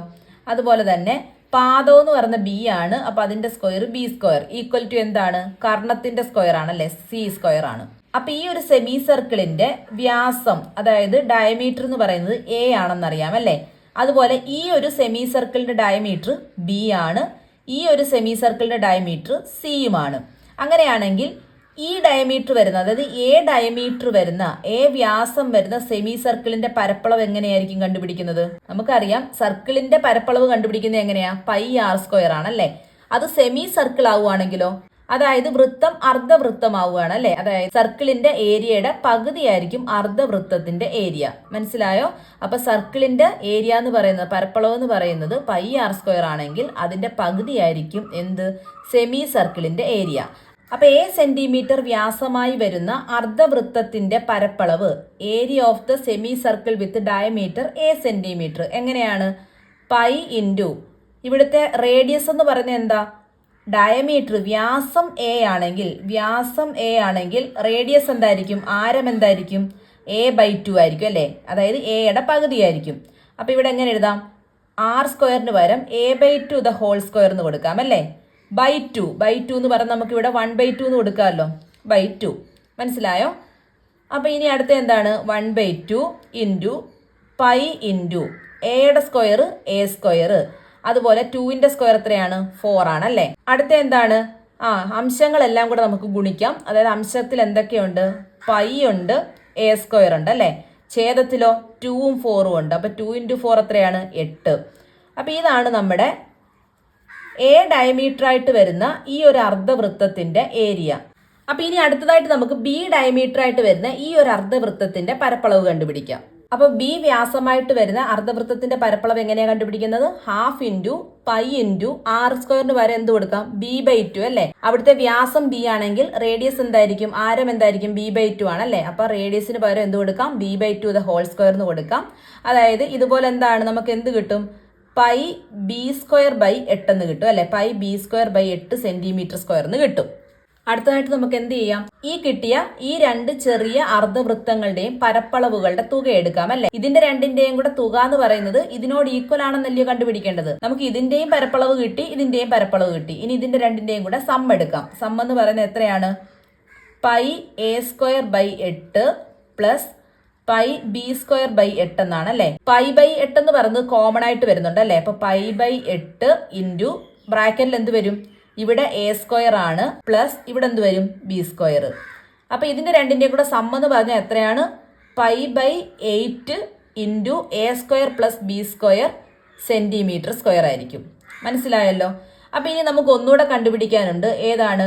Speaker 1: അതുപോലെ തന്നെ പാദം എന്ന് പറയുന്ന B ആണ്. അപ്പൊ അതിന്റെ സ്ക്വയർ B² ഈക്വൽ ടു എന്താണ്? കർണത്തിന്റെ സ്ക്വയർ ആണല്ലേ, C² ആണ്. അപ്പൊ ഈ ഒരു സെമി സർക്കിളിന്റെ വ്യാസം, അതായത് ഡയമീറ്റർ എന്ന് പറയുന്നത് A ആണെന്നറിയാം അല്ലേ. അതുപോലെ ഈ ഒരു സെമി സർക്കിളിന്റെ ഡയമീറ്റർ B ആണ്, ഈ ഒരു സെമി സർക്കിളിന്റെ ഡയമീറ്റർ സിയുമാണ്. അങ്ങനെയാണെങ്കിൽ ഈ ഡയമീറ്റർ വരുന്ന, അതായത് A ഡയമീറ്റർ വരുന്ന, A വ്യാസം വരുന്ന സെമി സർക്കിളിന്റെ പരപ്പളവ് എങ്ങനെയായിരിക്കും കണ്ടുപിടിക്കുന്നത്? നമുക്കറിയാം സർക്കിളിന്റെ പരപ്പളവ് കണ്ടുപിടിക്കുന്നത് എങ്ങനെയാ? πr² ആണല്ലേ. അത് സെമി സർക്കിൾ ആവുകയാണെങ്കിലോ, അതായത് വൃത്തം അർദ്ധവൃത്തമാവുകയാണ് അല്ലെ. അതായത് സർക്കിളിന്റെ ഏരിയയുടെ പകുതിയായിരിക്കും അർദ്ധവൃത്തത്തിന്റെ ഏരിയ. മനസ്സിലായോ? അപ്പൊ സർക്കിളിന്റെ ഏരിയ എന്ന് പറയുന്നത്, പരപ്പളവ് എന്ന് പറയുന്നത് πr² ആണെങ്കിൽ അതിന്റെ പകുതിയായിരിക്കും എന്ത്? സെമി സർക്കിളിന്റെ ഏരിയ. അപ്പൊ A സെന്റിമീറ്റർ വ്യാസമായി വരുന്ന അർദ്ധവൃത്തത്തിന്റെ പരപ്പളവ്, area of the semi circle with diameter A centimetre, എങ്ങനെയാണ്? π ഇൻറ്റു ഇവിടുത്തെ റേഡിയസ് എന്ന് പറയുന്നത് എന്താ? ഡയമീറ്റർ, വ്യാസം A ആണെങ്കിൽ റേഡിയസ് എന്തായിരിക്കും? ആരം എന്തായിരിക്കും? A/2 ആയിരിക്കും അല്ലേ. അതായത് Aയുടെ പകുതിയായിരിക്കും. അപ്പൊ ഇവിടെ എങ്ങനെ എഴുതാം? r² പകരം A/2 ദ ഹോൾ സ്ക്വയർ എന്ന് കൊടുക്കാം അല്ലേ. /2 എന്ന് പറഞ്ഞാൽ നമുക്ക് ഇവിടെ 1/2 എന്ന് കൊടുക്കാമല്ലോ. /2 മനസ്സിലായോ? അപ്പൊ ഇനി അടുത്ത എന്താണ്? 1/2 ഇൻറ്റു π ഇൻറ്റു എയുടെ സ്ക്വയർ A². അതുപോലെ 2ന്റെ സ്ക്വയർ എത്രയാണ്? 4 ആണല്ലേ. അടുത്ത എന്താണ്? അംശങ്ങളെല്ലാം കൂടെ നമുക്ക് ഗുണിക്കാം. അതായത് അംശത്തിൽ എന്തൊക്കെയുണ്ട്? π ഉണ്ട്, A² ഉണ്ട് അല്ലേ. ഛേദത്തിലോ 2ഉം 4ഉം ഉണ്ട്. അപ്പൊ 2 × 4 എത്രയാണ്? 8. അപ്പൊ ഇതാണ് നമ്മുടെ A ഡയമീറ്റർ ആയിട്ട് വരുന്ന ഈ ഒരു അർദ്ധവൃത്തത്തിന്റെ ഏരിയ. അപ്പൊ ഇനി അടുത്തതായിട്ട് നമുക്ക് B ഡയമീറ്റർ ആയിട്ട് വരുന്ന ഈ ഒരു അർദ്ധവൃത്തത്തിന്റെ പരപ്പളവ് കണ്ടുപിടിക്കാം. അപ്പൊ B വ്യാസമായിട്ട് വരുന്ന അർദ്ധവൃത്തത്തിന്റെ പരപ്പളവ് എങ്ങനെയാണ് കണ്ടുപിടിക്കുന്നത്? ½ ഇൻറ്റു π ഇൻറ്റു r² വരെ എന്ത് കൊടുക്കാം? B/2 അല്ലേ. അവിടുത്തെ വ്യാസം B ആണെങ്കിൽ റേഡിയസ് എന്തായിരിക്കും? ആരം എന്തായിരിക്കും? B/2 ആണല്ലേ. അപ്പൊ റേഡിയസിന് പകരം എന്ത് കൊടുക്കാം? B/2 ദ ഹോൾ സ്ക്വയർ എന്ന് കൊടുക്കാം. അതായത് ഇതുപോലെ എന്താണ് നമുക്ക് എന്ത് കിട്ടും? πb²/8 എന്ന് കിട്ടും അല്ലെ. πb²/8 സെന്റിമീറ്റർ സ്ക്വയർ എന്ന് കിട്ടും. അടുത്തതായിട്ട് നമുക്ക് എന്ത് ചെയ്യാം? ഈ കിട്ടിയ ഈ രണ്ട് ചെറിയ അർദ്ധവൃത്തങ്ങളുടെയും പരപ്പളവുകളുടെ തുക എടുക്കാം അല്ലെ. ഇതിന്റെ രണ്ടിന്റെയും കൂടെ തുക എന്ന് പറയുന്നത് ഇതിനോട് ഈക്വൽ ആണെന്നല്ലയോ കണ്ടുപിടിക്കേണ്ടത്. നമുക്ക് ഇതിന്റെയും പരപ്പളവ് കിട്ടി, ഇതിന്റെയും പരപ്പളവ് കിട്ടി. ഇനി ഇതിന്റെ രണ്ടിന്റെയും കൂടെ സം എടുക്കാം. സം എന്ന് പറയുന്നത് എത്രയാണ്? πa²/8 പ്ലസ് πb²/8 എന്നാണ് അല്ലെ. π/8 എന്ന് പറയുന്നത് കോമൺ ആയിട്ട് വരുന്നുണ്ട് അല്ലെ. അപ്പൊ π/8 ഇൻറ്റു ബ്രാക്കറ്റിൽ എന്ത് വരും? ഇവിടെ A² ആണ്, പ്ലസ് ഇവിടെ എന്ത് വരും? B². അപ്പൊ ഇതിന്റെ രണ്ടിന്റെയും കൂടെ സം എന്ന് പറഞ്ഞാൽ എത്രയാണ്? π/8 into A² plus B² centimetre square ആയിരിക്കും. മനസ്സിലായല്ലോ? അപ്പൊ ഇനി നമുക്ക് ഒന്നുകൂടെ കണ്ടുപിടിക്കാനുണ്ട്. ഏതാണ്?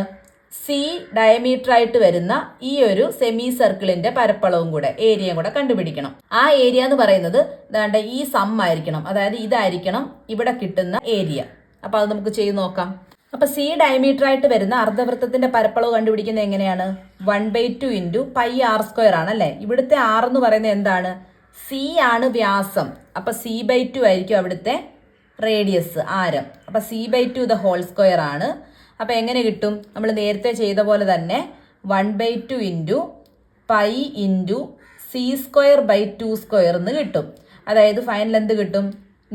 Speaker 1: C ഡയമീറ്റർ ആയിട്ട് വരുന്ന ഈ ഒരു സെമി സർക്കിളിന്റെ പരപ്പളവും കൂടെ, ഏരിയയും കൂടെ കണ്ടുപിടിക്കണം. ആ ഏരിയ എന്ന് പറയുന്നത് ദാണ്ട ഈ സം ആയിരിക്കണം. അതായത് ഇതായിരിക്കണം ഇവിടെ കിട്ടുന്ന ഏരിയ. അപ്പൊ അത് നമുക്ക് ചെയ്ത് നോക്കാം. അപ്പൊ C ഡയമീറ്റർ ആയിട്ട് വരുന്ന അർദ്ധവൃത്തത്തിന്റെ പരപ്പളവ് കണ്ടുപിടിക്കുന്നത് എങ്ങനെയാണ്? 1/2 ഇൻറ്റു πr² ആണല്ലേ. ഇവിടുത്തെ r എന്ന് പറയുന്നത് എന്താണ്? C ആണ് വ്യാസം. അപ്പൊ C/2 ആയിരിക്കും അവിടുത്തെ റേഡിയസ്, ആരം. അപ്പൊ C/2 ദ ഹോൾ സ്ക്വയർ ആണ്. അപ്പൊ എങ്ങനെ കിട്ടും? നമ്മൾ നേരത്തെ ചെയ്ത പോലെ തന്നെ 1/2 ഇൻറ്റു π ഇൻറ്റു C²/2² എന്ന് കിട്ടും. അതായത് ഫൈനൽ എന്ത് കിട്ടും?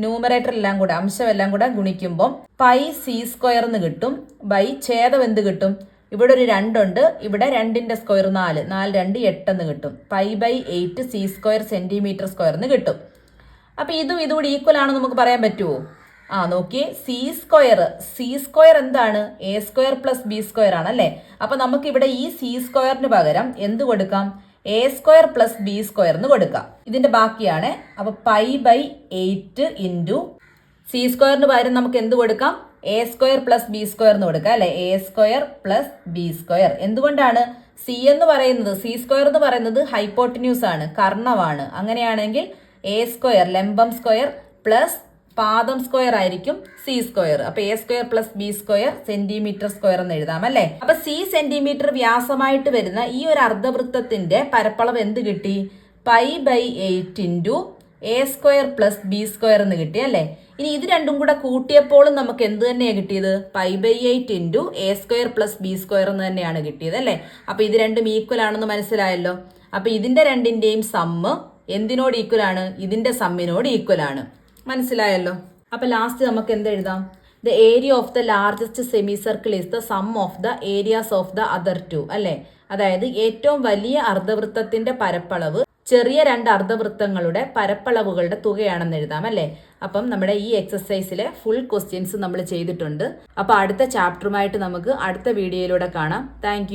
Speaker 1: ന്യൂമറേറ്റർ എല്ലാം കൂടെ, അംശം എല്ലാം കൂടെ ഗുണിക്കുമ്പോൾ πc² എന്ന് കിട്ടും. ബൈ ഛേദം എന്ത് കിട്ടും? ഇവിടെ ഒരു 2 ഉണ്ട്, ഇവിടെ 2ന്റെ സ്ക്വയർ 4, 4 2 8 എന്ന് കിട്ടും. π/8 സി സ്ക്വയർ സെന്റിമീറ്റർ സ്ക്വയർ എന്ന് കിട്ടും. അപ്പൊ ഇതും ഇതുകൂടി ഈക്വൽ ആണെന്ന് നമുക്ക് പറയാൻ പറ്റുമോ? നോക്കിയേ, സി സ്ക്വയർ എന്താണ്? A square plus B square ആണ് അല്ലേ? അപ്പൊ നമുക്ക് ഇവിടെ ഈ സി സ്ക്വയറിന് പകരം എന്ത് കൊടുക്കാം? A square plus B square എന്ന് കൊടുക്കാം. ഇതിന്റെ ബാക്കിയാണ്. അപ്പൊ π/8 ഇൻറ്റു സി സ്ക്വയറിന് പകരം നമുക്ക് എന്ത് കൊടുക്കാം? A square plus B square എന്ന് കൊടുക്കാം അല്ലെ? A square plus B square. എന്തുകൊണ്ടാണ്? സി സ്ക്വയർ എന്ന് പറയുന്നത് ഹൈപ്പോട്ടിന്യൂസ് ആണ്, കർണമാണ്. അങ്ങനെയാണെങ്കിൽ എ സ്ക്വയർ ലംബം സ്ക്വയർ പ്ലസ് പാദം സ്ക്വയർ ആയിരിക്കും സി സ്ക്വയർ. അപ്പൊ A square plus B square centimetre square എന്ന് എഴുതാം അല്ലെ? അപ്പൊ സി സെന്റിമീറ്റർ വ്യാസമായിട്ട് വരുന്ന ഈ ഒരു അർദ്ധവൃത്തത്തിന്റെ പരപ്പളവ് എന്ത് കിട്ടി? π/8 into A square plus B square എന്ന് കിട്ടി അല്ലെ? ഇനി ഇത് രണ്ടും കൂടെ കൂട്ടിയപ്പോഴും നമുക്ക് എന്ത് തന്നെയാണ് കിട്ടിയത്? π/8 into A square plus B square എന്ന് തന്നെയാണ് കിട്ടിയത് അല്ലെ? അപ്പൊ ഇത് രണ്ടും ഈക്വൽ ആണെന്ന് മനസ്സിലായല്ലോ. അപ്പൊ ഇതിന്റെ രണ്ടിന്റെയും സമ്മ് എന്തിനോട് ഈക്വൽ ആണ്? ഇതിന്റെ സമ്മിനോട് ഈക്വൽ ആണ്. മനസ്സിലായല്ലോ. അപ്പൊ ലാസ്റ്റ് നമുക്ക് എന്ത് എഴുതാം? The area of the largest semi circle is the sum of the areas of the other two അല്ലെ? അതായത് ഏറ്റവും വലിയ അർദ്ധവൃത്തത്തിന്റെ പരപ്പളവ് ചെറിയ 2 അർദ്ധവൃത്തങ്ങളുടെ പരപ്പളവുകളുടെ തുകയാണെന്ന് എഴുതാം അല്ലെ? അപ്പം നമ്മുടെ ഈ എക്സസൈസിലെ ഫുൾ ക്വസ്റ്റ്യൻസ് നമ്മൾ ചെയ്തിട്ടുണ്ട്. അപ്പൊ അടുത്ത ചാപ്റ്ററുമായിട്ട് നമുക്ക് അടുത്ത വീഡിയോയിലൂടെ കാണാം. താങ്ക്